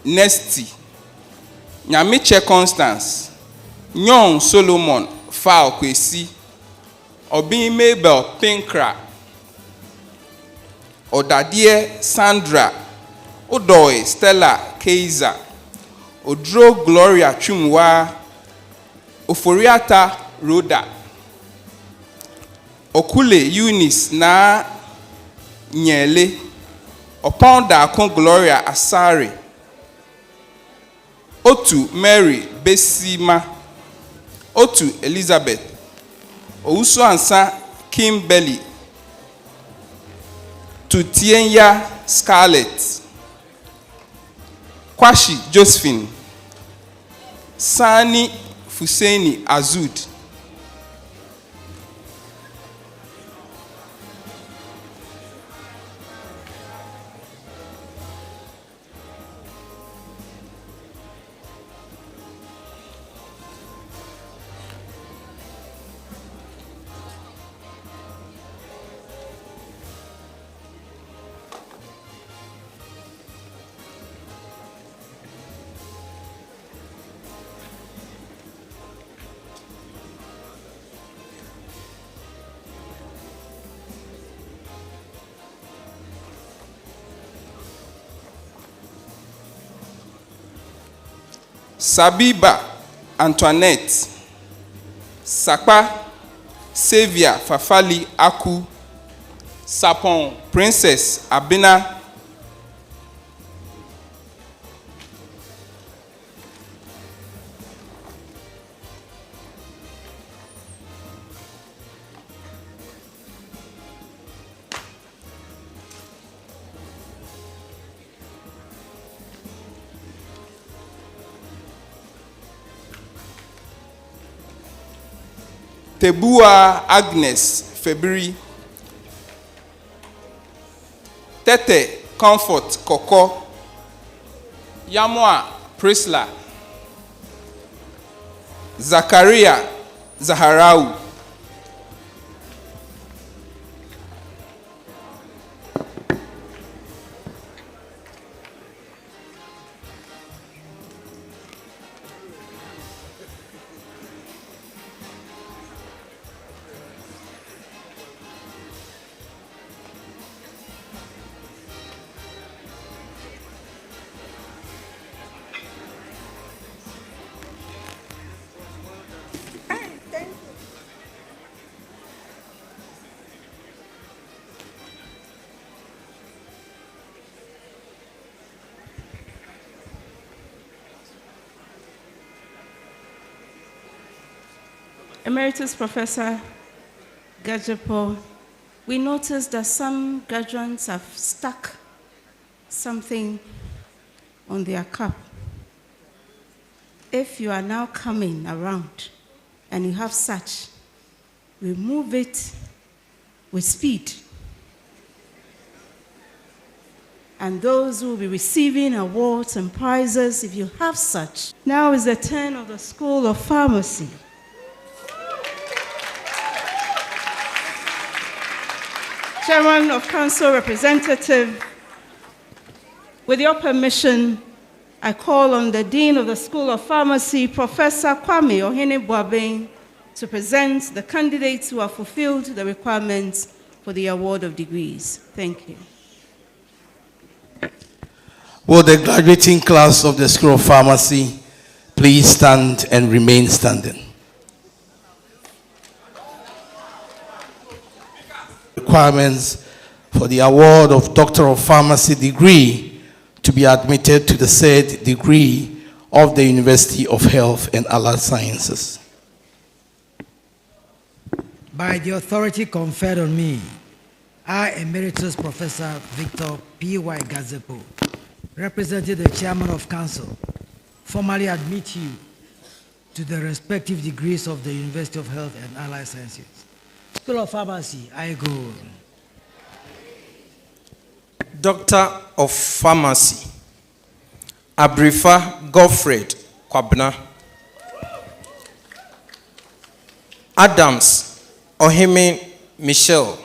Nesty, Nyamiche Constance, Nyon Solomon Fowl Kwesi, Obi Mabel Pinkra, Odadie Sandra, Odoy Stella Keiza, Odro Gloria Chumwa, Oforiata Rhoda, Okule Eunice na Nyele, Upon Dakon Gloria Asare, Otu Mary Besima, Otu Elizabeth, Ousu Ansa Kimberly, Tutienya Scarlett, Kwashi Josephine, Sani Fuseni Azud, Sabiba Antoinette, Sakpa Xavier Fafali Aku, Sapon Princess Abina, Tebua Agnes February, Tete Comfort Koko, Yamwa Prisla, Zakaria Zaharau, Emeritus Professor Gajepo, we noticed that some graduates have stuck something on their cap. If you are now coming around and you have such, remove it with speed. And those who will be receiving awards and prizes, if you have such. Now is the turn of the School of Pharmacy. Chairman of Council Representative, with your permission, I call on the Dean of the School of Pharmacy, Professor Kwame Ohene-Boabeng, to present the candidates who have fulfilled the requirements for the award of degrees. Thank you. Will the graduating class of the School of Pharmacy please stand and remain standing? Requirements for the award of Doctor of Pharmacy degree to be admitted to the said degree of the University of Health and Allied Sciences. By the authority conferred on me, I, Emeritus Professor Victor P.Y. Gazepo, representing the Chairman of Council, formally admit you to the respective degrees of the University of Health and Allied Sciences. School of Pharmacy, I go. Doctor of Pharmacy, Abrifa Godfred Kwabna, Adams Ohime Michelle,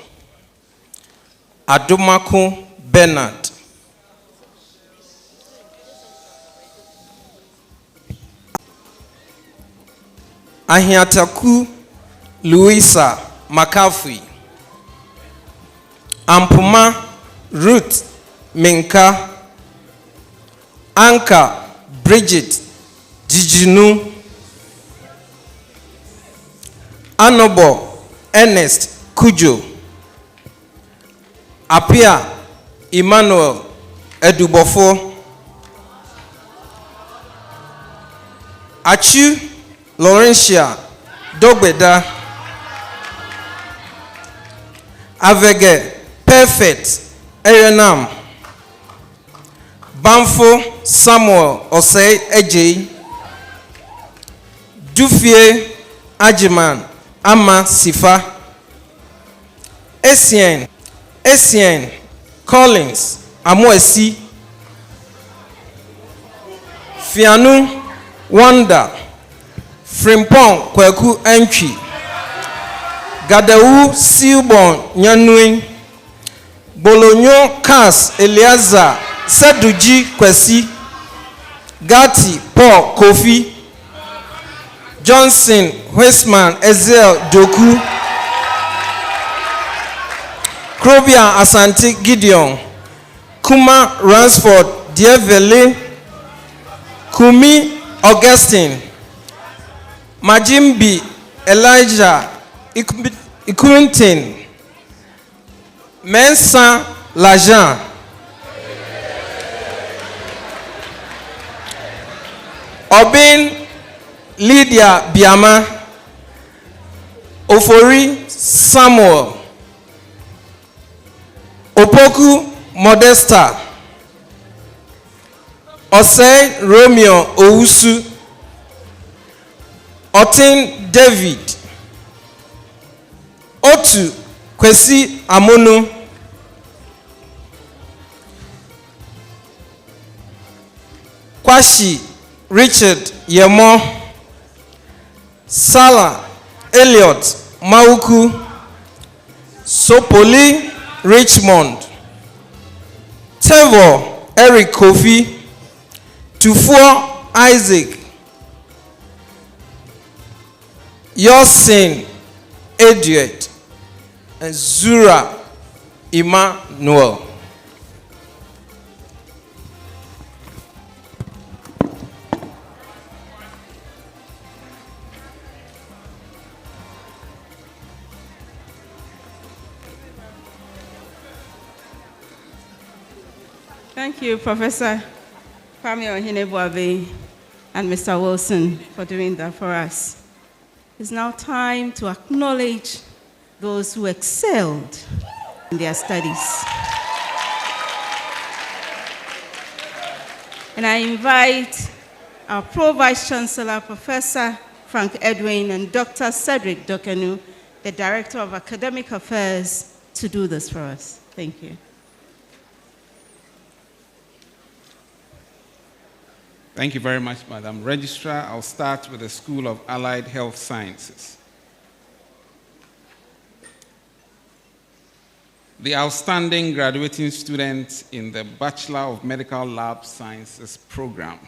Adumaku Bernard, Ahiataku Louisa McCaffrey, Ampuma Ruth Minka, Anka Bridget Jijinu, Anobo Ernest Kujo, Apia Emmanuel Edubofo. Achu Laurentia Dogbeda. Avege Perfect Erenam. Banfo Samuel Osei Eji. Dufie Ajiman Ama Sifa. Essien Collins Amoesi. Fianu Wanda Frimpong Kweku Entry. Gadewu Silbon Nyanui. Bolonyo Kas Eliaza Seduji Kwesi. Gati Paul Kofi. Johnson Westman Ezel Doku. Krobia Asante Gideon. Kuma Ransford Dievele. Kumi Augustine. Majimbi Elijah Ikuntin. Mensa Lajan. Obin Lydia Biama. Ofori Samuel. Opoku Modesta. Osei Romeo Owusu. Otin David. Otu Kwesi Amono. Kwashi Richard Yemo. Salah Elliot Mauku. Sopoli Richmond. Tevo Eric Kofi. Tufuo Isaac. Yosin Edward. And Zura Emmanuel. Thank you, Professor Kwame Ohinebuabe and Mr. Wilson, for doing that for us. It's now time to acknowledge those who excelled in their studies. And I invite our Pro-Vice Chancellor, Professor Frank Edwin, and Dr. Cedric Dokenu, the Director of Academic Affairs, to do this for us. Thank you. Thank you very much, Madam Registrar. I'll start with the School of Allied Health Sciences. The outstanding graduating student in the Bachelor of Medical Lab Sciences program.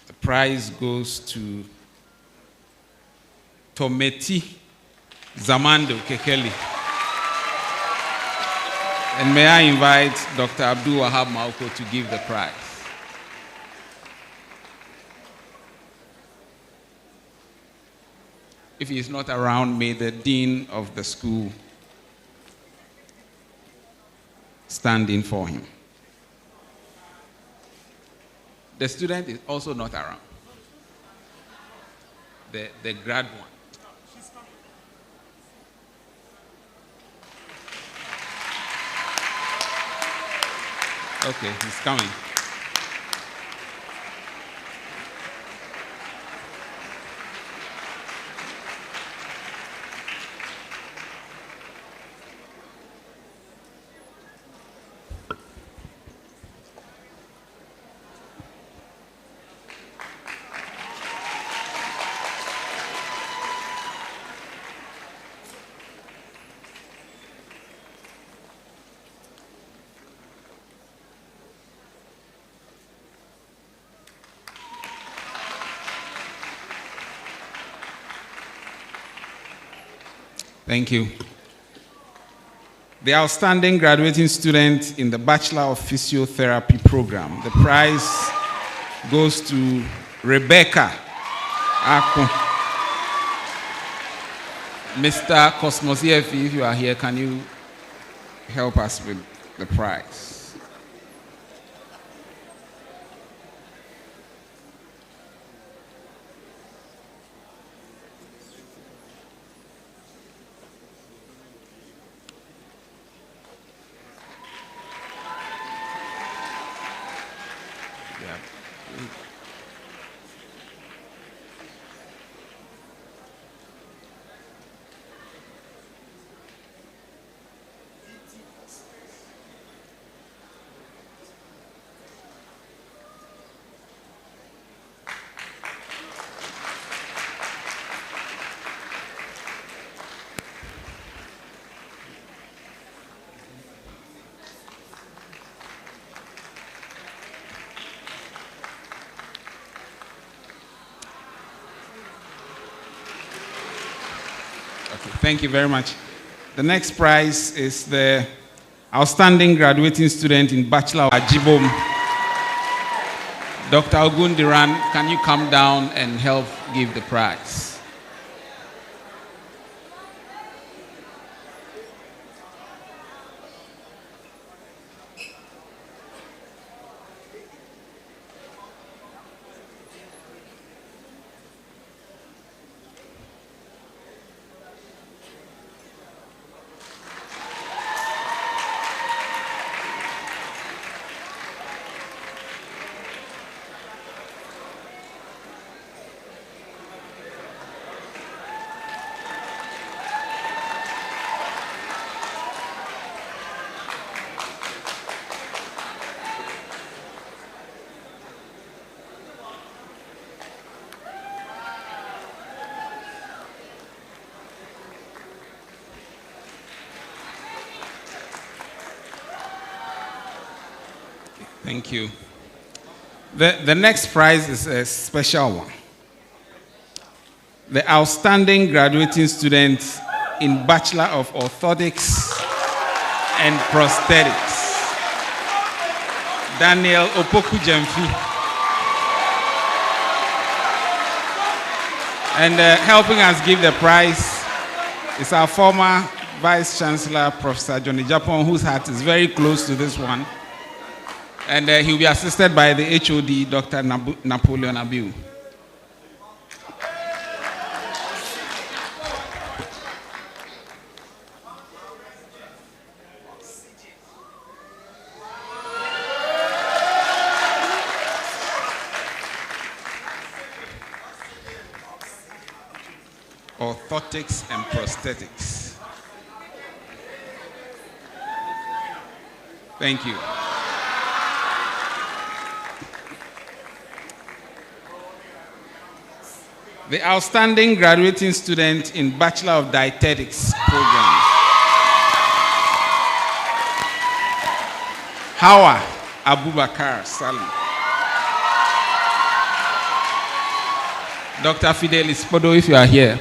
The prize goes to Tometi Zamando Kekeli. And may I invite Dr. Abdul Wahab Mauko to give the prize. If he is not around, may the dean of the school stand in for him. The student is also not around. The grad one. Okay, he's coming. Thank you. The outstanding graduating student in the Bachelor of Physiotherapy program. The prize goes to Rebecca Ako. Mr. Cosmos, if you are here, can you help us with the prize? Okay, thank you very much. The next prize is the outstanding graduating student in Bachelor of Ajibom. Dr. Ogundiran, can you come down and help give the prize? Thank you. The next prize is a special one. The outstanding graduating student in Bachelor of Orthotics and Prosthetics, Daniel Opoku Jemfi. And helping us give the prize is our former Vice Chancellor, Professor Johnny Japon, whose heart is very close to this one. And he will be assisted by the HOD, Dr. Napoleon Abiu. Orthotics and prosthetics. Thank you. The outstanding graduating student in Bachelor of Dietetics program, Hawa Abubakar Salim. Dr. Fidelis Podo, if you are here.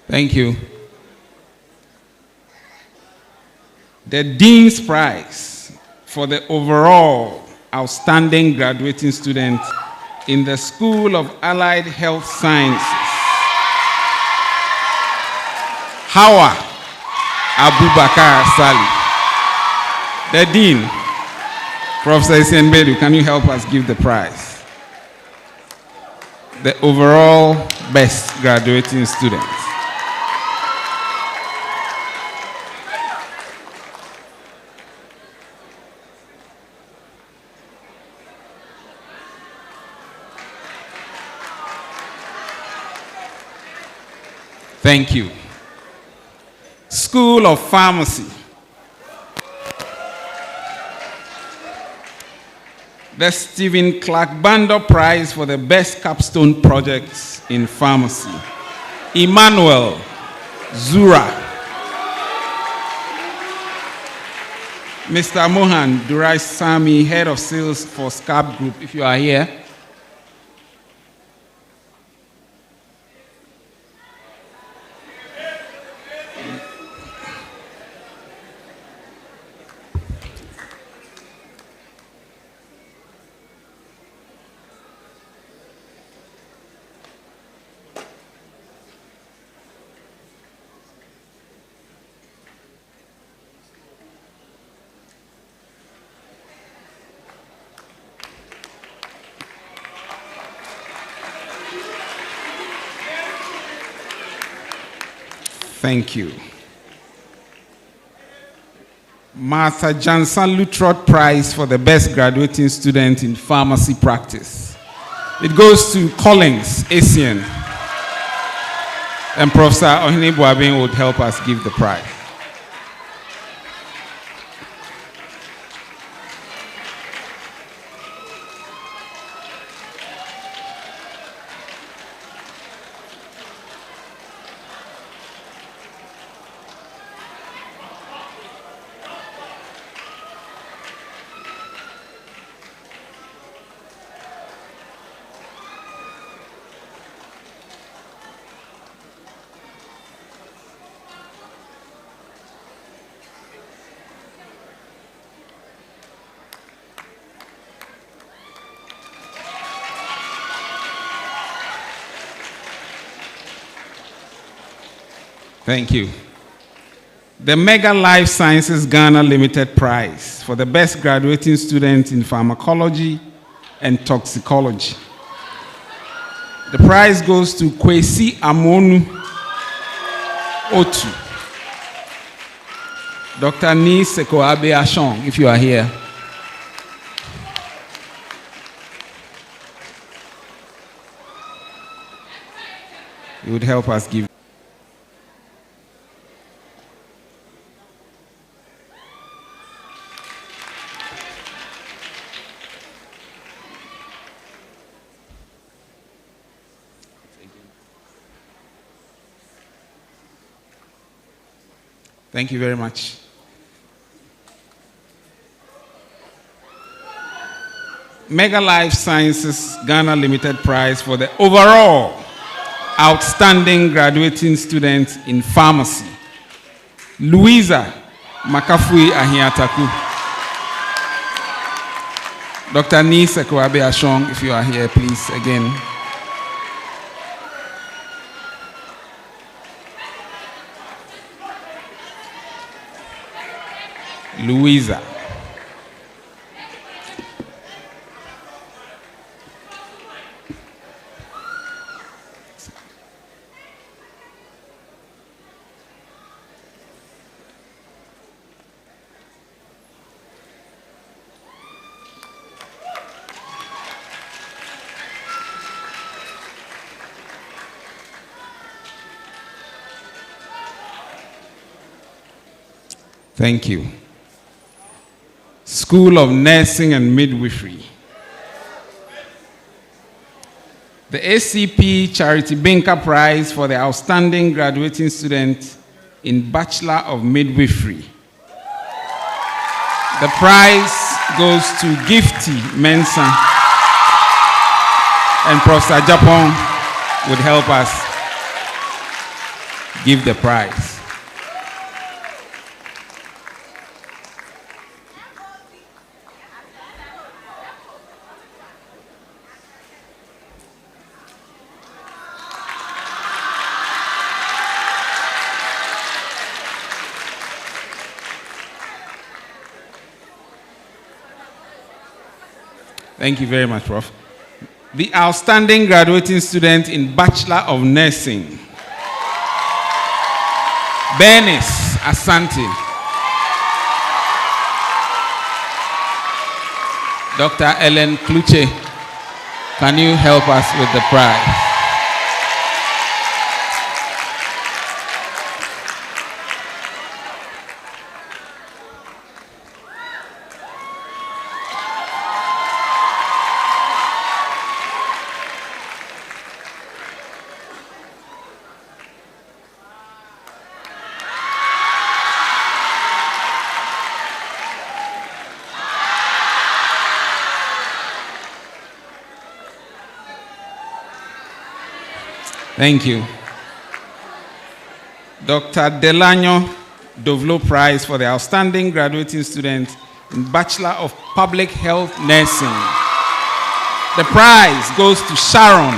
Thank you. The Dean's Prize for the overall outstanding graduating student in the School of Allied Health Sciences, Hawa Abubakar Sali. The Dean, Professor Isienbedu, can you help us give the prize? The overall best graduating student. Thank you. School of Pharmacy. The Stephen Clark Bando Prize for the Best Capstone Projects in Pharmacy, Emmanuel Zura. Mr. Mohan Durai Sami, Head of Sales for SCAP Group, if you are here. Thank you. Martha Jansen Lutrot Prize for the Best Graduating Student in Pharmacy Practice. It goes to Collins Asian. And Professor Ohene Boabin would help us give the prize. Thank you. The Mega Life Sciences Ghana Limited Prize for the best graduating student in pharmacology and toxicology. The prize goes to Kwesi Amonu Otu. Dr. Ni Sekoabe Ashong, if you are here. You would help us give. Thank you very much. Mega Life Sciences Ghana Limited Prize for the overall outstanding graduating student in pharmacy, Louisa Makafui Ahiataku. Dr. Ni Sekoabe Ashong, if you are here, please, again. Louisa. Thank you. School of Nursing and Midwifery. The ACP Charity Binker Prize for the outstanding graduating student in Bachelor of Midwifery. The prize goes to Gifty Mensah, and Professor Japon would help us give the prize. Thank you very much, Prof. The outstanding graduating student in Bachelor of Nursing, Bernice Asante. Dr. Ellen Kluche, can you help us with the prize? Thank you. Dr. Delano Dovlo Prize for the outstanding graduating student in Bachelor of Public Health Nursing. The prize goes to Sharon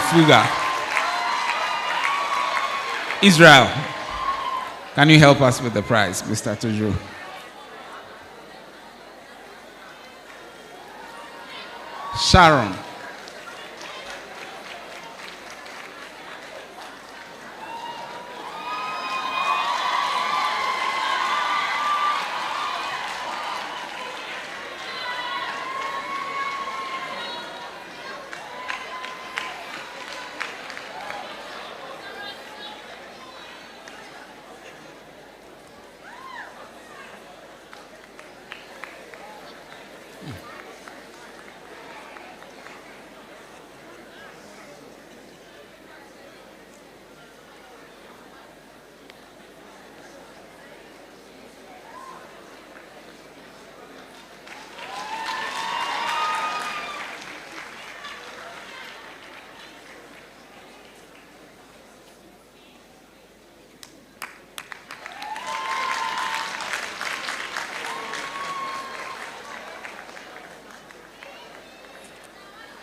Fuga. Israel, can you help us with the prize, Mr. Tojo? Sharon.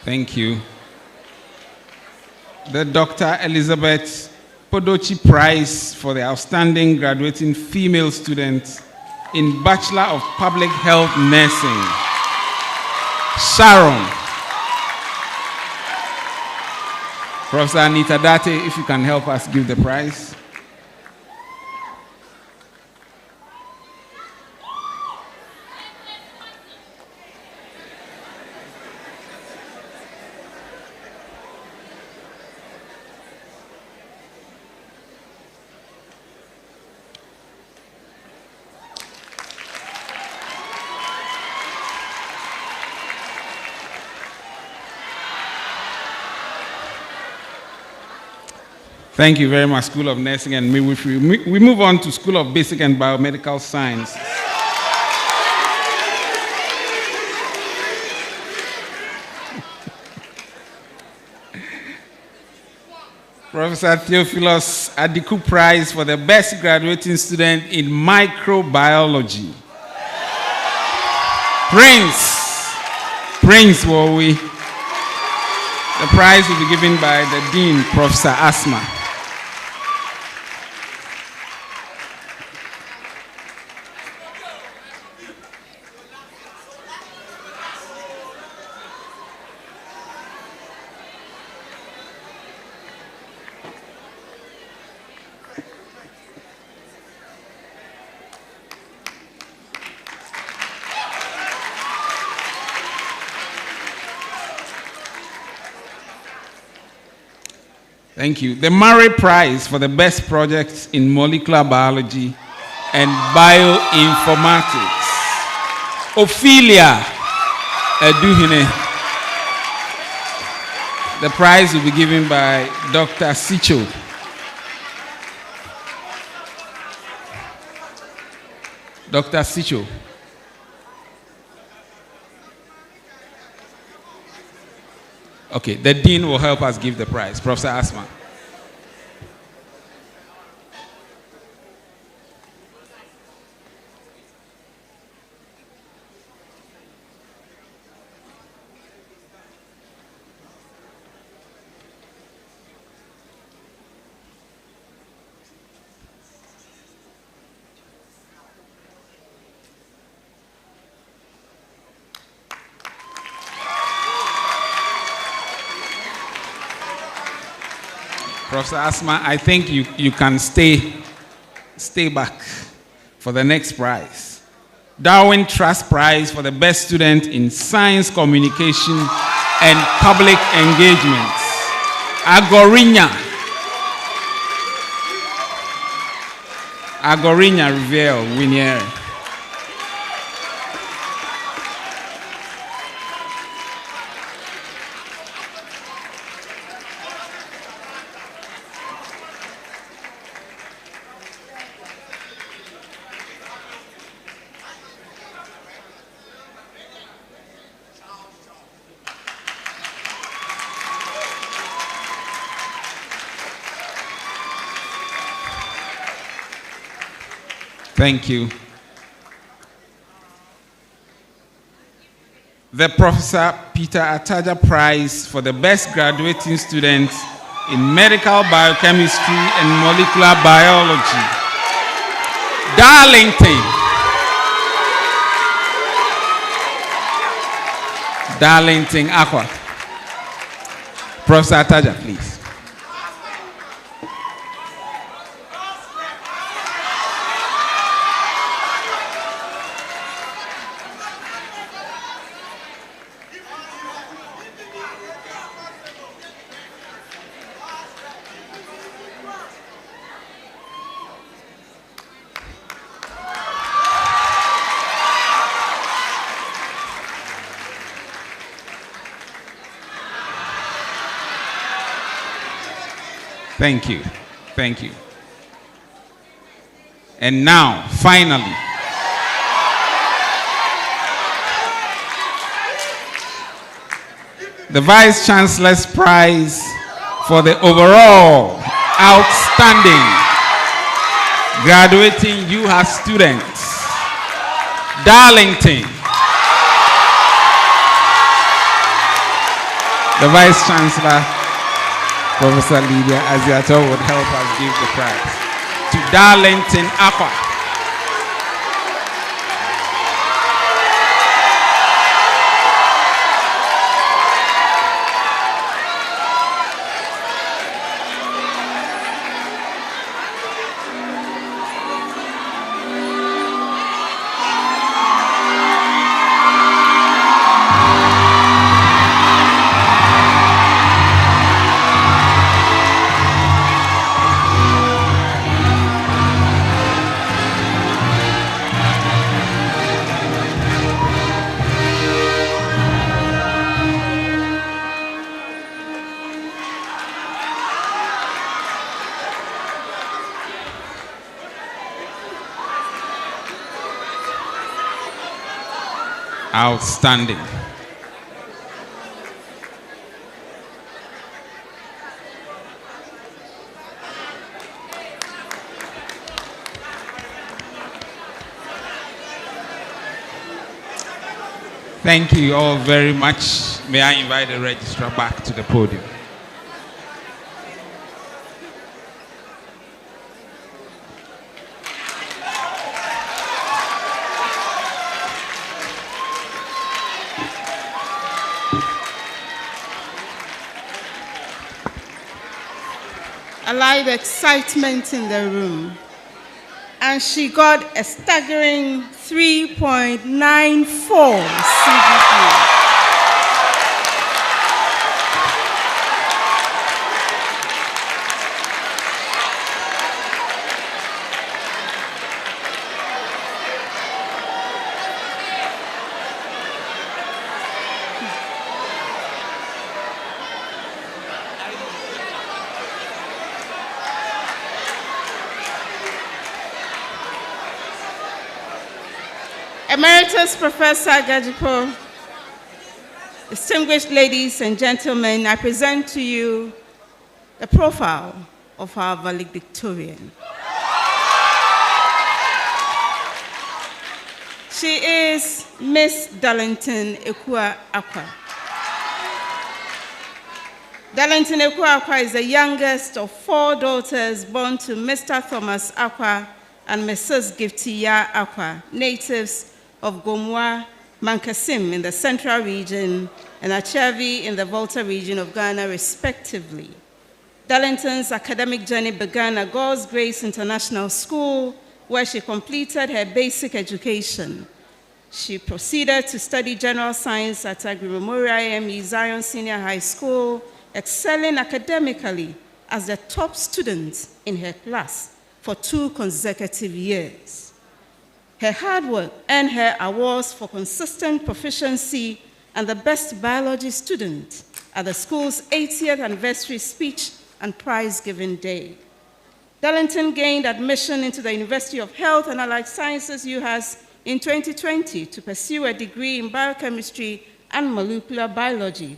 Thank you. The Dr. Elizabeth Podochi Prize for the outstanding graduating female student in Bachelor of Public Health Nursing, Sharon. Professor Anita Date, if you can help us give the prize. Thank you very much, School of Nursing and Midwifery. We move on to School of Basic and Biomedical Science. Professor Theophilus Adiku Prize for the best graduating student in microbiology. Prince Wowi. The prize will be given by the Dean, Professor Asma. Thank you. The Murray Prize for the best projects in molecular biology and bioinformatics. Ophelia Eduhine. The prize will be given by Dr. Sicho. Dr. Sicho. Okay, the Dean will help us give the prize. Professor Asma. Professor Asma, I think you can stay back for the next prize. Darwin Trust Prize for the best student in science communication and public engagement. Agorinya Riviere Winiere. Thank you. The Professor Peter Ataja Prize for the best graduating student in medical biochemistry and molecular biology. Darlington Aqua. Professor Ataja, please. Thank you. Thank you. And now, finally, the Vice Chancellor's Prize for the overall outstanding graduating UHAS students, Darlington. The Vice Chancellor Professor Lydia Aziato would help us give the prize to Darlington Aqua. Outstanding. Thank you all very much. May I invite the registrar back to the podium. Allied excitement in the room. And she got a staggering 3.94 CGPA. Emeritus Professor Gajipo, distinguished ladies and gentlemen, I present to you the profile of our valedictorian. She is Miss Darlington Ekua Akwa. Darlington Ekua Akwa is the youngest of 4 daughters born to Mr. Thomas Akwa and Mrs. Giftiya Akwa, natives of Gomwa, Mankasim in the Central Region, and Achavi in the Volta region of Ghana, respectively. Darlington's academic journey began at God's Grace International School, where she completed her basic education. She proceeded to study general science at Agri Memorial AME Zion Senior High School, excelling academically as the top student in her class for 2 consecutive years. Her hard work earned her awards for consistent proficiency and the best biology student at the school's 80th anniversary speech and prize-giving day. Darlington gained admission into the University of Health and Allied Sciences, UHAS, in 2020 to pursue a degree in biochemistry and molecular biology.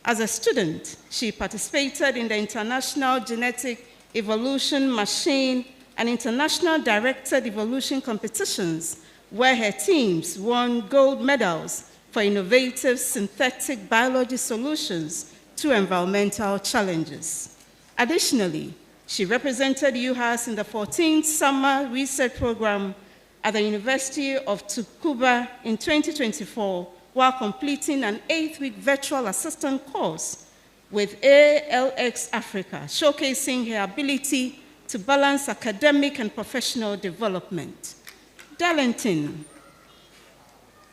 As a student, she participated in the International Genetic Evolution Machine and international directed evolution competitions, where her teams won gold medals for innovative synthetic biology solutions to environmental challenges. Additionally, she represented UHAS in the 14th Summer Research Program at the University of Tsukuba in 2024, while completing an 8-week virtual assistant course with ALX Africa, showcasing her ability to balance academic and professional development. Darlington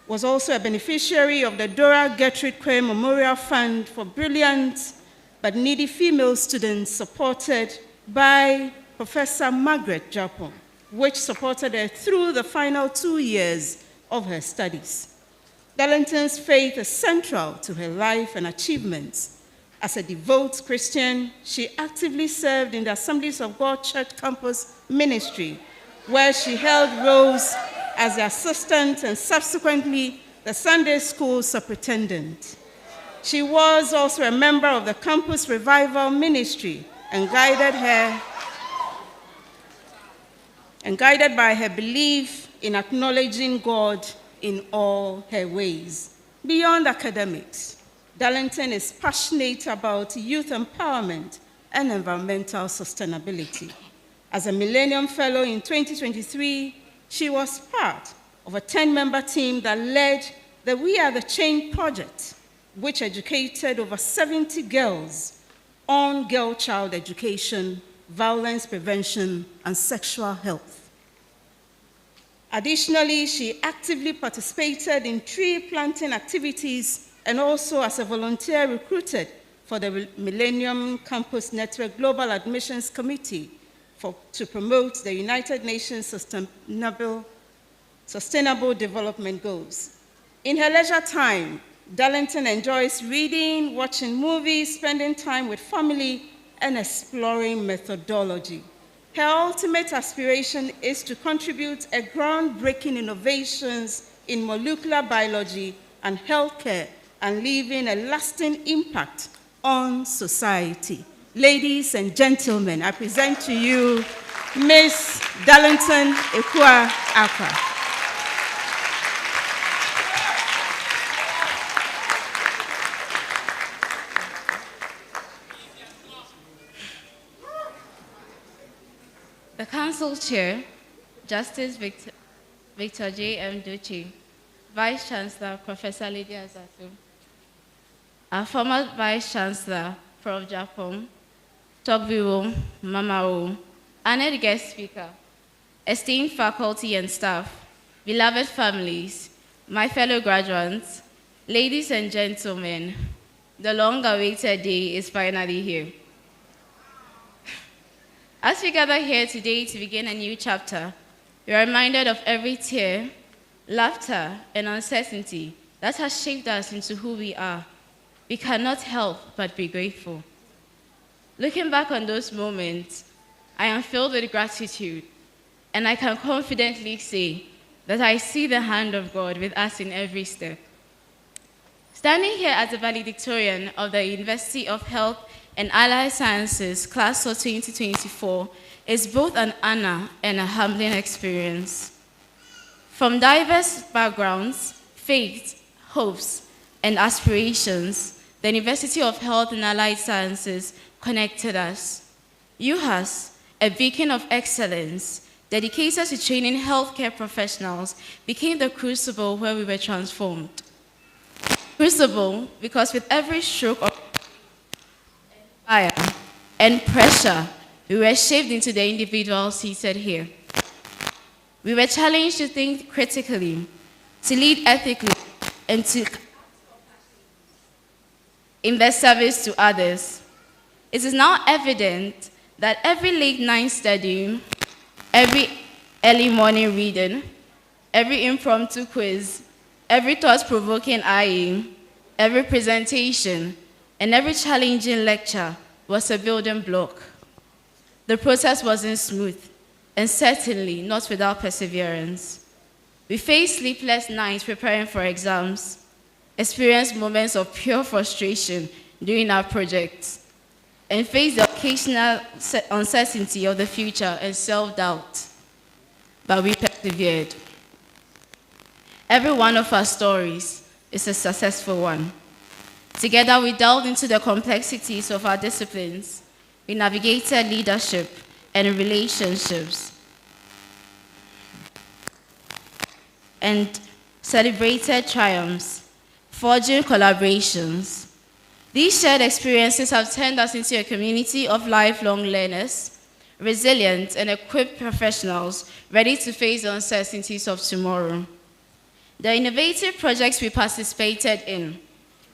was also a beneficiary of the Dora Gertrude Quay Memorial Fund for brilliant but needy female students, supported by Professor Margaret Japon, which supported her through the final 2 years of her studies. Darlington's faith is central to her life and achievements. As a devout Christian, she actively served in the Assemblies of God Church Campus Ministry, where she held roles as the assistant and subsequently the Sunday school superintendent. She was also a member of the Campus Revival Ministry and guided by her belief in acknowledging God in all her ways. Beyond academics, Darlington is passionate about youth empowerment and environmental sustainability. As a Millennium Fellow in 2023, she was part of a 10-member team that led the We Are the Change project, which educated over 70 girls on girl-child education, violence prevention, and sexual health. Additionally, she actively participated in tree planting activities and also as a volunteer recruited for the Millennium Campus Network Global Admissions Committee to promote the United Nations Sustainable Development Goals. In her leisure time, Darlington enjoys reading, watching movies, spending time with family, and exploring methodology. Her ultimate aspiration is to contribute a groundbreaking innovations in molecular biology and healthcare and leaving a lasting impact on society. Ladies and gentlemen, I present to you Ms. Darlington Ekua Akwa. The Council Chair, Justice Victor J. M. Ducci, Vice Chancellor, Professor Lydia Azatu, our former Vice Chancellor, Prof. Japon, Togviwo, Mamao, honored guest speaker, esteemed faculty and staff, beloved families, my fellow graduates, ladies and gentlemen, the long-awaited day is finally here. As we gather here today to begin a new chapter, we are reminded of every tear, laughter, and uncertainty that has shaped us into who we are. We cannot help but be grateful. Looking back on those moments, I am filled with gratitude, and I can confidently say that I see the hand of God with us in every step. Standing here as a valedictorian of the University of Health and Allied Sciences Class of 2024 is both an honor and a humbling experience. From diverse backgrounds, faiths, hopes, and aspirations, the University of Health and Allied Sciences connected us. UHAS, a beacon of excellence, dedicated to training healthcare professionals, became the crucible where we were transformed. Crucible because with every stroke of fire and pressure, we were shaped into the individual seated here. We were challenged to think critically, to lead ethically, and to in their service to others. It is now evident that every late night study, every early morning reading, every impromptu quiz, every thought-provoking IE, every presentation, and every challenging lecture was a building block. The process wasn't smooth, and certainly not without perseverance. We faced sleepless nights preparing for exams, experienced moments of pure frustration during our projects, and faced the occasional uncertainty of the future and self-doubt. But we persevered. Every one of our stories is a successful one. Together, we delved into the complexities of our disciplines. We navigated leadership and relationships and celebrated triumphs, forging collaborations. These shared experiences have turned us into a community of lifelong learners, resilient and equipped professionals ready to face the uncertainties of tomorrow. The innovative projects we participated in,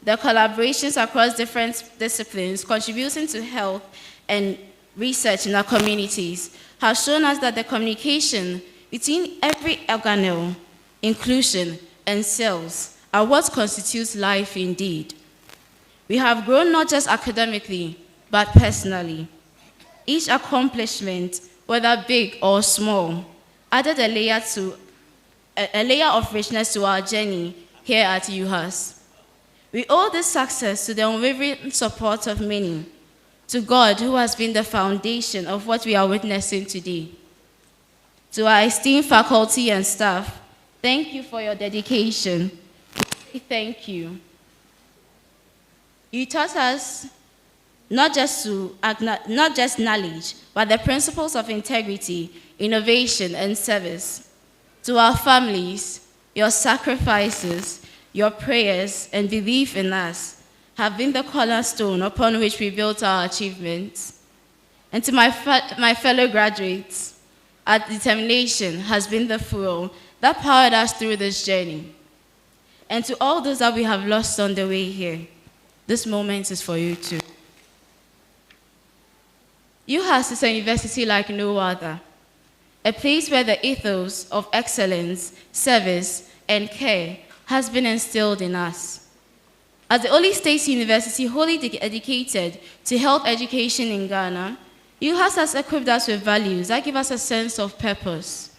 the collaborations across different disciplines contributing to health and research in our communities have shown us that the communication between every organelle, inclusion, and cells are what constitutes life indeed. We have grown not just academically, but personally. Each accomplishment, whether big or small, added a layer of richness to our journey here at UHAS. We owe this success to the unwavering support of many, to God who has been the foundation of what we are witnessing today. To our esteemed faculty and staff, thank you for your dedication. Thank you. You taught us not just knowledge, but the principles of integrity, innovation, and service. To our families, your sacrifices, your prayers, and belief in us have been the cornerstone upon which we built our achievements. And to my fellow graduates, our determination has been the fuel that powered us through this journey. And to all those that we have lost on the way here, this moment is for you too. UHAS is a university like no other, a place where the ethos of excellence, service, and care has been instilled in us. As the only state university wholly dedicated to health education in Ghana, UHAS has equipped us with values that give us a sense of purpose.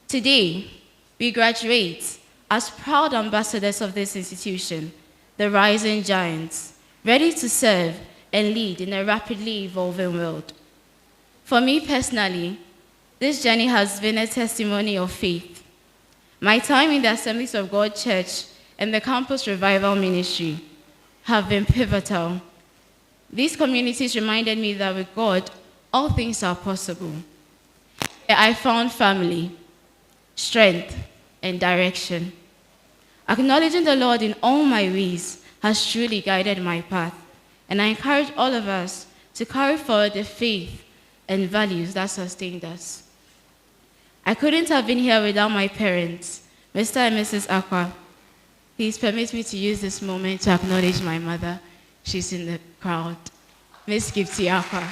Today, we graduate as proud ambassadors of this institution, the rising giants, ready to serve and lead in a rapidly evolving world. For me personally, this journey has been a testimony of faith. My time in the Assemblies of God Church and the Campus Revival Ministry have been pivotal. These communities reminded me that with God, all things are possible. I found family, strength, and direction. Acknowledging the Lord in all my ways has truly guided my path, and I encourage all of us to carry forward the faith and values that sustained us. I couldn't have been here without my parents, Mr. and Mrs. Aqua. Please permit me to use this moment to acknowledge my mother. She's in the crowd. Miss Gifty Aqua.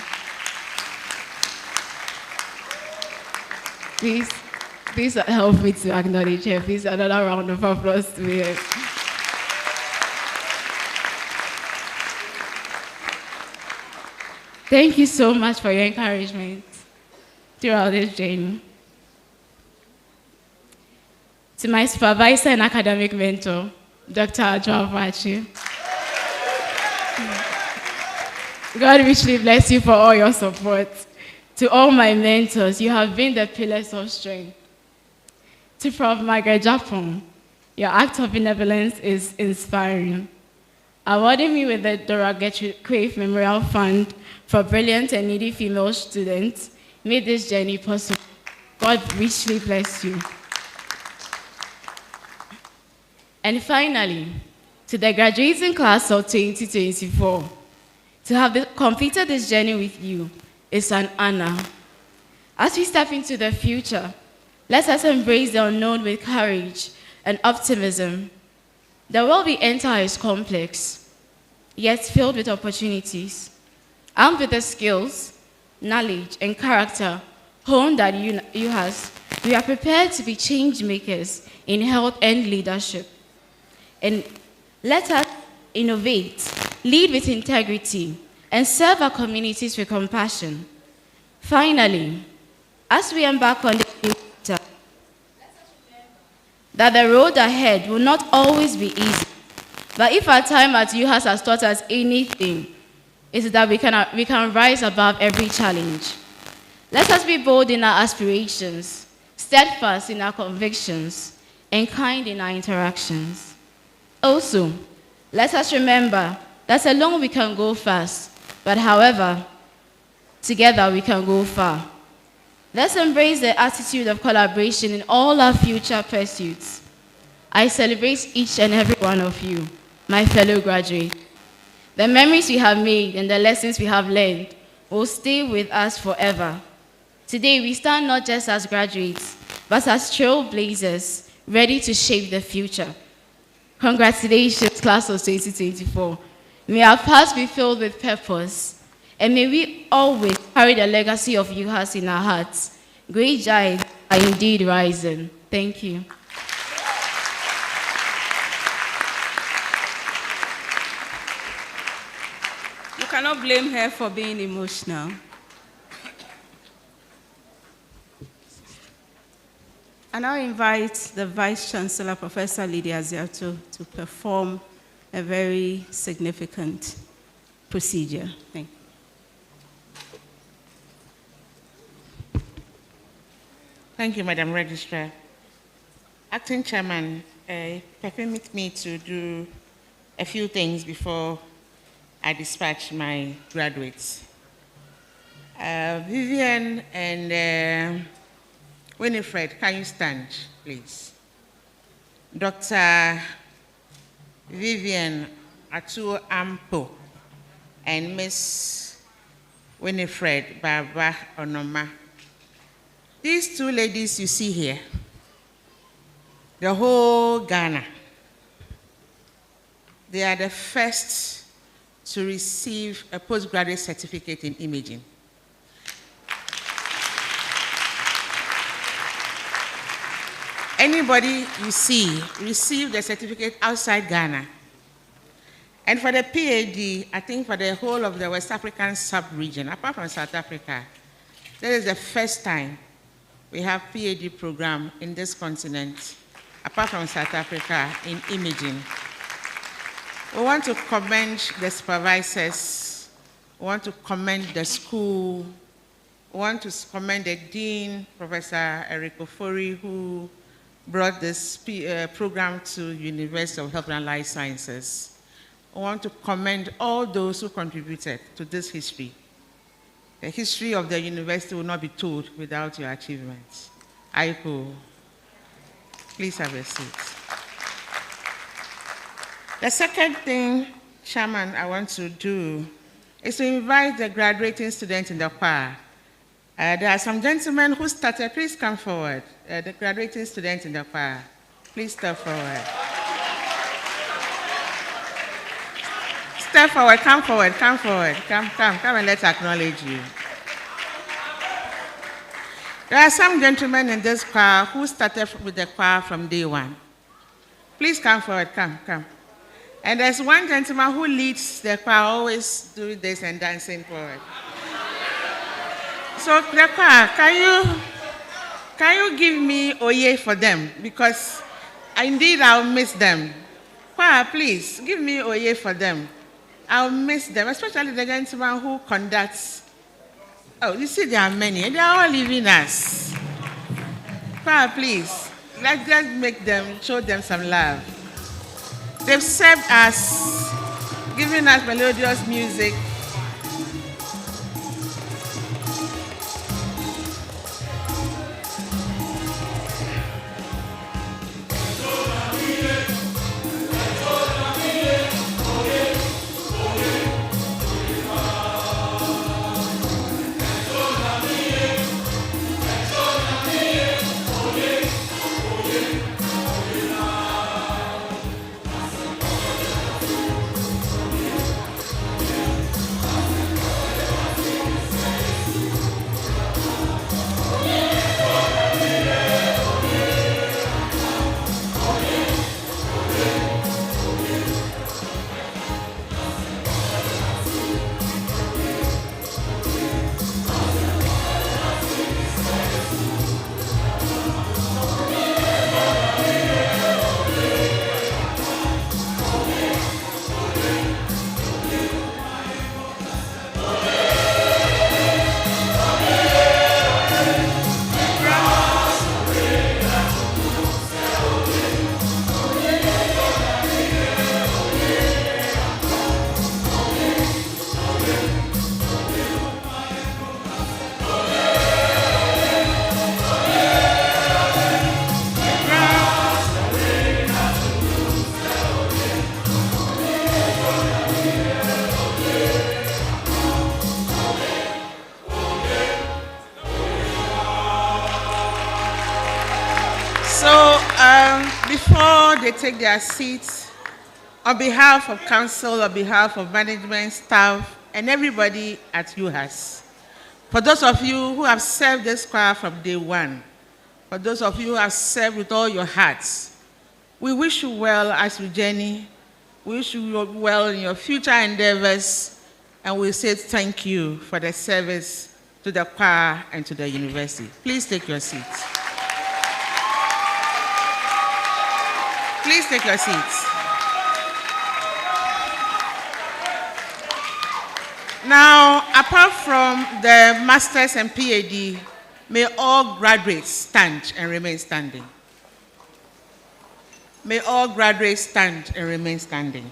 Please help me to acknowledge her. Please, another round of applause to her. Thank you so much for your encouragement throughout this journey. To my supervisor and academic mentor, Dr. Adjoa Vachi. God richly bless you for all your support. To all my mentors, you have been the pillars of strength. To Prof. Margaret Japon, your act of benevolence is inspiring. Awarding me with the Dora Gertrude Crave Memorial Fund for brilliant and needy female students made this journey possible. God richly bless you. And finally, to the graduating class of 2024, to have completed this journey with you is an honor. As we step into the future, let us embrace the unknown with courage and optimism. The world we enter is complex, yet filled with opportunities. Armed with the skills, knowledge, and character honed at UHAS, we are prepared to be change makers in health and leadership. And let us innovate, lead with integrity, and serve our communities with compassion. Finally, as we embark on the future, that the road ahead will not always be easy. But if our time at UHAS has taught us anything, it's that we can rise above every challenge. Let us be bold in our aspirations, steadfast in our convictions, and kind in our interactions. Also, let us remember that alone we can go fast, but however, together we can go far. Let's embrace the attitude of collaboration in all our future pursuits. I celebrate each and every one of you, my fellow graduates. The memories we have made and the lessons we have learned will stay with us forever. Today, we stand not just as graduates, but as trailblazers, ready to shape the future. Congratulations, class of 2024. May our paths be filled with purpose, and may we always carry the legacy of UHAS in our hearts. Great giants are indeed rising. Thank you. You cannot blame her for being emotional. I now invite the Vice Chancellor, Professor Lydia Aziato, to perform a very significant procedure. Thank you. Thank you, Madam Registrar. Acting Chairman, permit me to do a few things before I dispatch my graduates. Vivian and Winifred, can you stand, please? Dr. Vivian Atu Ampo and Miss Winifred Baba Onoma. These two ladies you see here, the whole Ghana, they are the first to receive a postgraduate certificate in imaging. Anybody you see received a certificate outside Ghana. And for the PhD, I think for the whole of the West African sub-region, apart from South Africa, that is the first time we have PhD program in this continent, apart from South Africa, in imaging. We want to commend the supervisors, we want to commend the school, we want to commend the dean, Professor Eric Ofori, who brought this program to University of Health and Life Sciences. I want to commend all those who contributed to this history. The history of the university will not be told without your achievements. Aiko, please have a seat. The second thing, Chairman, I want to do is to invite the graduating students in the choir. There are some gentlemen who started. Please come forward. The graduating students in the choir. Please step forward. Step forward, come forward, come forward. Come and let's acknowledge you. There are some gentlemen in this choir who started with the choir from day one. Please come forward, come. And there's one gentleman who leads the choir, always doing this and dancing forward. So, the choir, can you give me Oye for them? Because indeed I'll miss them. Choir, please, give me Oye for them. I'll miss them, especially the gentleman who conducts. Oh, you see, there are many, and they are all leaving us. Choir, please, let's just make them, show them some love. They've served us, giving us melodious music. Before they take their seats, on behalf of council, on behalf of management, staff, and everybody at UHAS, for those of you who have served this choir from day one, for those of you who have served with all your hearts, we wish you well as you journey. We wish you well in your future endeavors, and we say thank you for the service to the choir and to the university. Please take your seats. Please take your seats. Now, apart from the masters and PhD, may all graduates stand and remain standing. May all graduates stand and remain standing.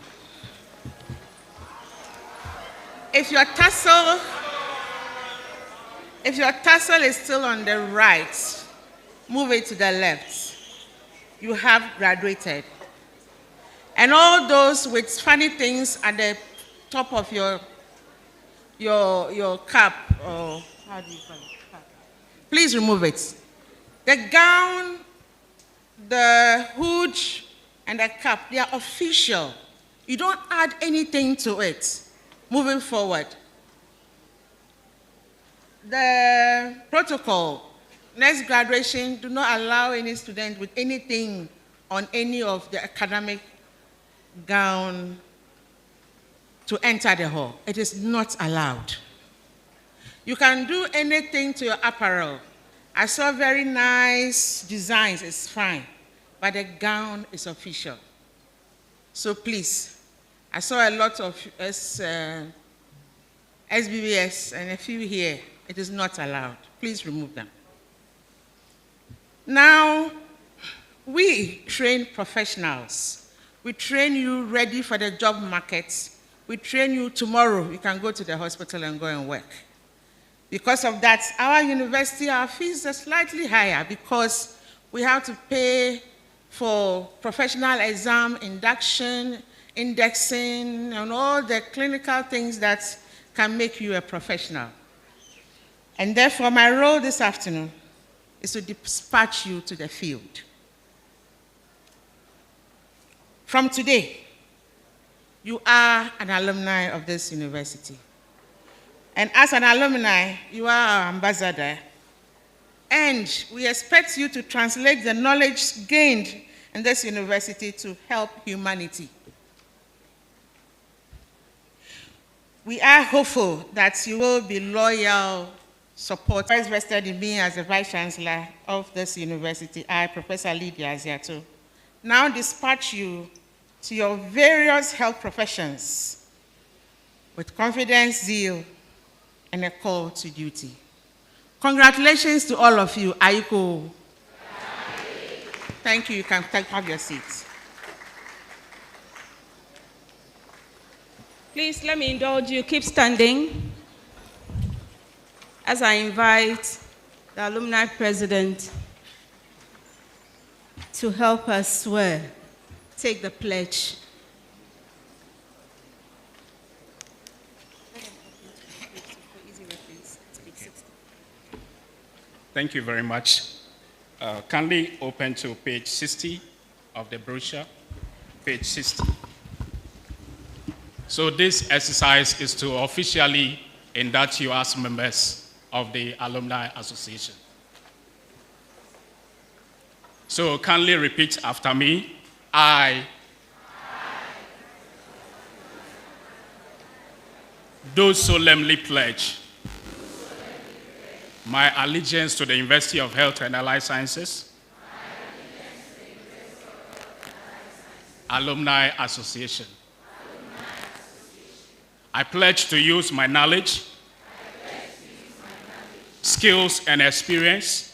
If your tassel is still on the right, move it to the left. You have graduated. And all those with funny things at the top of your cap, or how do you call it? Cap. Please remove it. The gown, the hood, and the cap, they are official. You don't add anything to it. Moving forward. The protocol, next graduation, do not allow any student with anything on any of the academic gown to enter the hall. It is not allowed. You can do anything to your apparel. I saw very nice designs, it's fine, but the gown is official. So please, I saw a lot of SBBS and a few here. It is not allowed. Please remove them. Now, we train professionals. We train you ready for the job market. We train you tomorrow. You can go to the hospital and go and work. Because of that, our university, our fees are slightly higher because we have to pay for professional exam, induction, indexing, and all the clinical things that can make you a professional. And therefore, my role this afternoon is to dispatch you to the field. From today, you are an alumni of this university. And as an alumni, you are our ambassador. And we expect you to translate the knowledge gained in this university to help humanity. We are hopeful that you will be loyal supporters vested in me as the Vice Chancellor of this university. I, Professor Lydia Aziato, now dispatch you to your various health professions with confidence, zeal, and a call to duty. Congratulations to all of you. Aiko. Thank you. You can have your seats. Please let me indulge you. Keep standing as I invite the alumni president to help us swear. Take the pledge. Thank you very much. Kindly open to page 60 of the brochure, page 60. So this exercise is to officially induct you as members of the Alumni Association. So kindly repeat after me. I do solemnly pledge my allegiance to the University of Health and Allied Sciences Alumni Association. I pledge to use my knowledge, skills and experience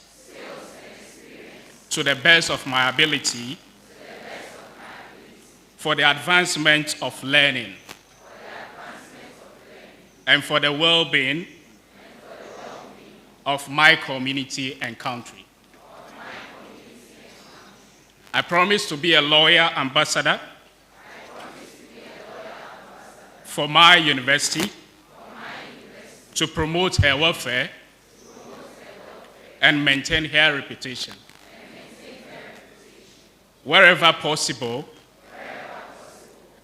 to the best of my ability for the advancement of learning and for the well-being of my community and country. I promise to be a loyal ambassador for my university to promote her welfare and maintain her reputation. Wherever possible,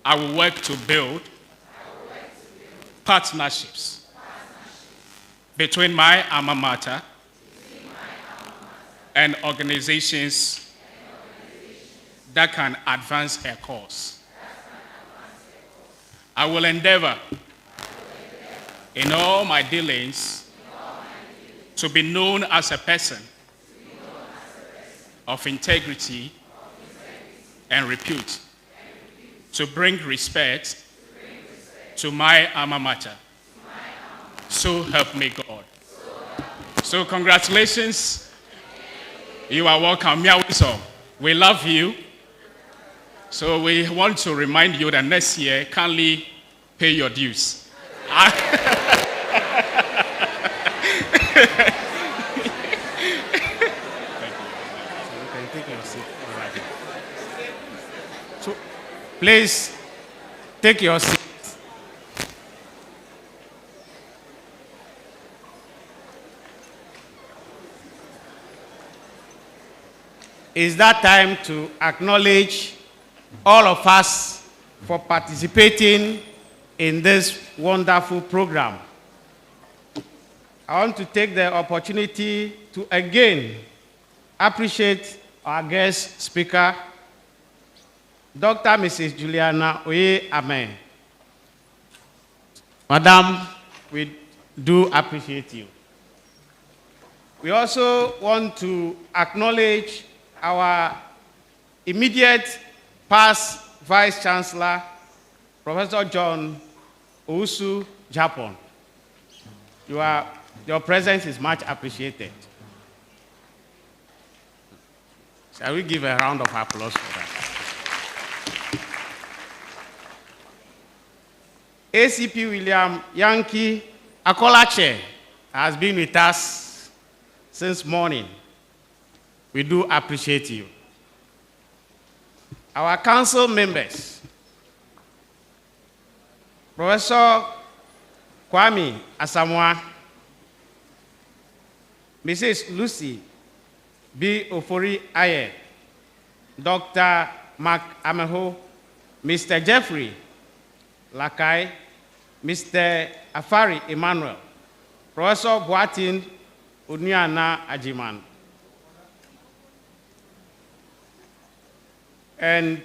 I will work to build partnerships between my alma mater and organizations that can advance her cause. I will endeavor in all my dealings to be known as a person of integrity and repute, to bring respect to my alma mater. So help me God. So congratulations. You are welcome. We love you. So we want to remind you that next year, kindly pay your dues. So, please take your seat. It's that time to acknowledge all of us for participating in this wonderful program. I want to take the opportunity to again appreciate our guest speaker, Dr. Mrs. Juliana Oye Amen. Madam, we do appreciate you. We also want to acknowledge our immediate past Vice Chancellor, Professor John Owusu Japon. Your presence is much appreciated. Shall we give a round of applause for that? ACP William Yankee Akolache has been with us since morning. We do appreciate you. Our council members, Professor Kwame Asamoah, Mrs. Lucy B. Ofori Aye, Dr. Mark Ameho, Mr. Jeffrey Lakai, Mr. Afari Emmanuel, Professor Boatin Uniana Ajiman, and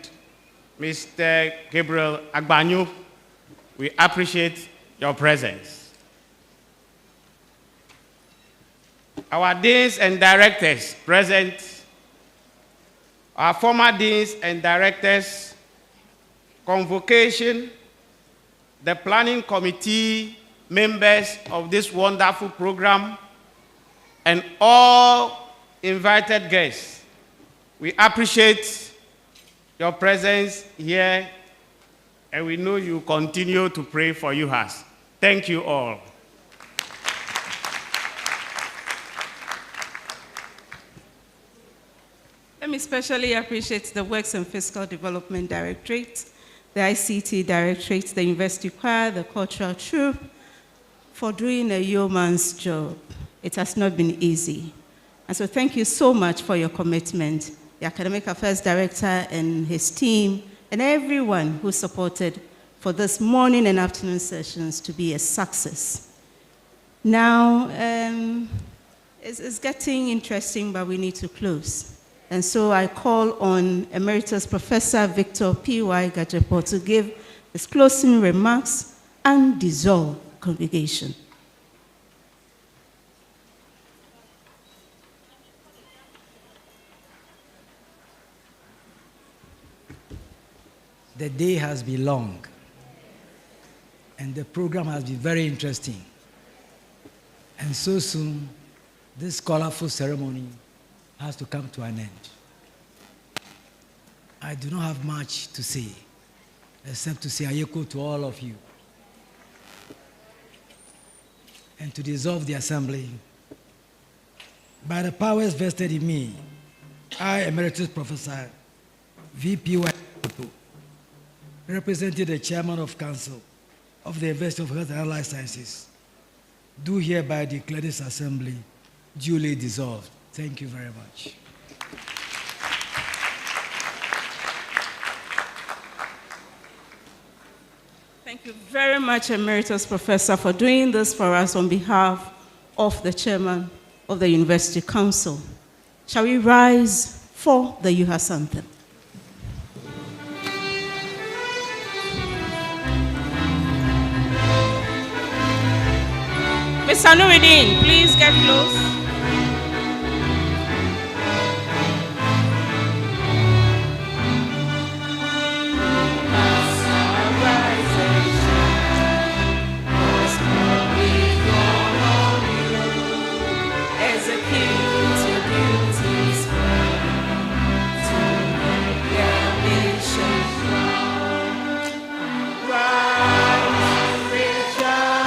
Mr. Gabriel Agbanyu. We appreciate your presence. Our deans and directors present, our former deans and directors, convocation, the planning committee members of this wonderful program, and all invited guests. We appreciate your presence here, and we know you continue to pray for UHAS. Thank you all. Let me especially appreciate the Works and Fiscal Development Directorate, the ICT Directorate, the University Choir, the Cultural Troupe, for doing a yeoman's job. It has not been easy. And so thank you so much for your commitment. The Academic Affairs Director and his team, and everyone who supported for this morning and afternoon sessions to be a success. Now, it's getting interesting, but we need to close. And so I call on Emeritus Professor Victor P.Y. Gajepo to give his closing remarks and dissolve congregation. The day has been long, and the program has been very interesting. And so soon, this colorful ceremony has to come to an end. I do not have much to say, except to say ayeko to all of you, and to dissolve the assembly. By the powers vested in me, I, Emeritus Professor V.P.Y. representing the Chairman of Council of the University of Health and Allied Sciences, do hereby declare this assembly duly dissolved. Thank you very much. Thank you very much, Emeritus Professor, for doing this for us on behalf of the Chairman of the University Council. Shall we rise for the UHAS anthem? Mr. Nuruddin, please get close. Rise, rejoice.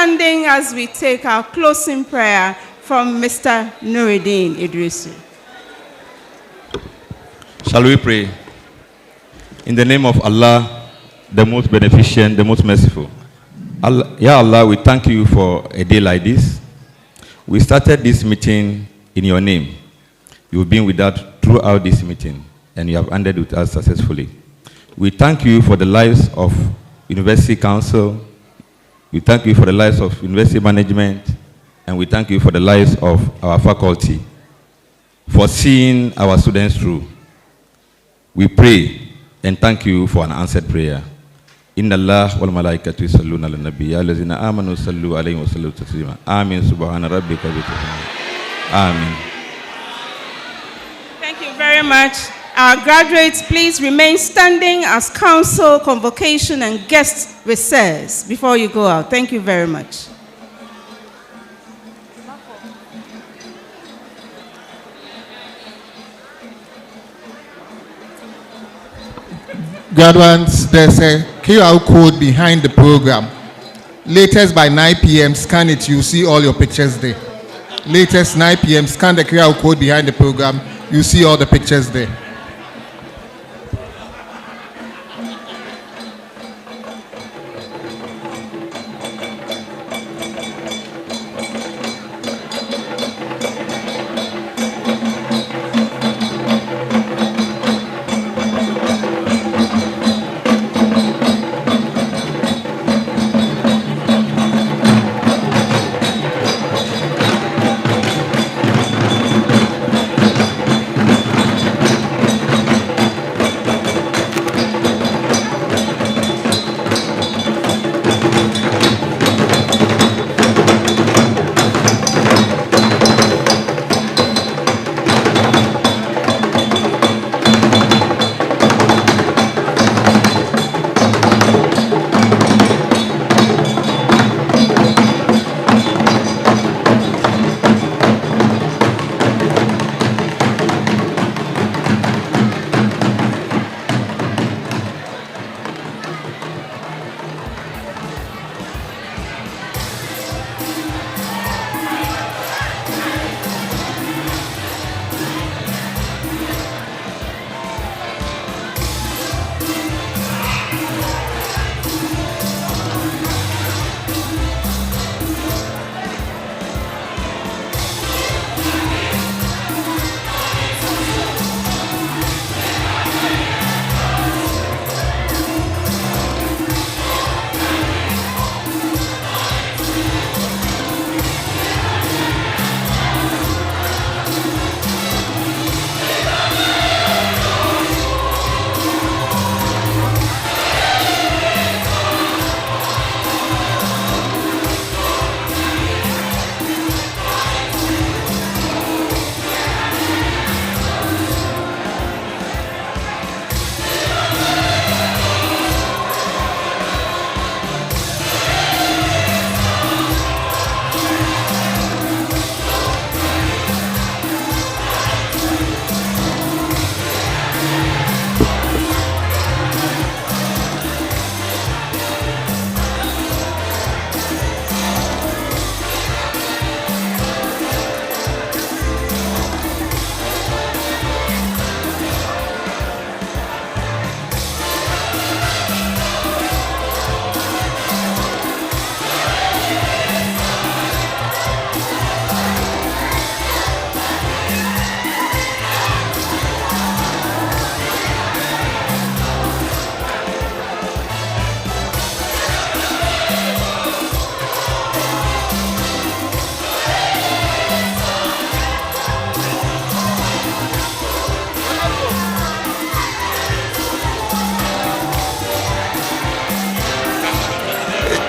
standing as we take our closing prayer from Mr. Nuruddin Idrisu. Shall we pray? In the name of Allah, the most beneficent, the most merciful. Allah, Ya Allah, we thank you for a day like this. We started this meeting in your name. You've been with us throughout this meeting, and you have ended with us successfully. We thank you for the lives of University Council. We thank you for the lives of University Management, and we thank you for the lives of our faculty, for seeing our students through. We pray and thank you for an answered prayer. Inna Allah wal malaikatu yusalluna ala nabi ya allazina amanu sallu alayhi wa sallu taslima. Amin. Subhana rabbika bi Amin. Thank you very much. Our graduates, please remain standing as council convocation and guest recess before you go out. Thank you very much. Graduates, there's a QR code behind the program. Latest by 9 p.m., scan it, you'll see all your pictures there. Latest 9 p.m., scan the QR code behind the program, you'll see all the pictures there.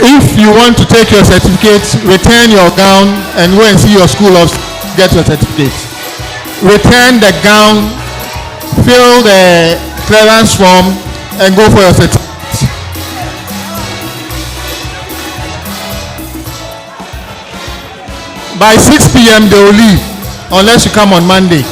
If you want to take your certificate, return your gown and go and see your school officer, get your certificate. Return the gown, fill the clearance form, and go for your certificate. By 6 p.m. they will leave, unless you come on Monday.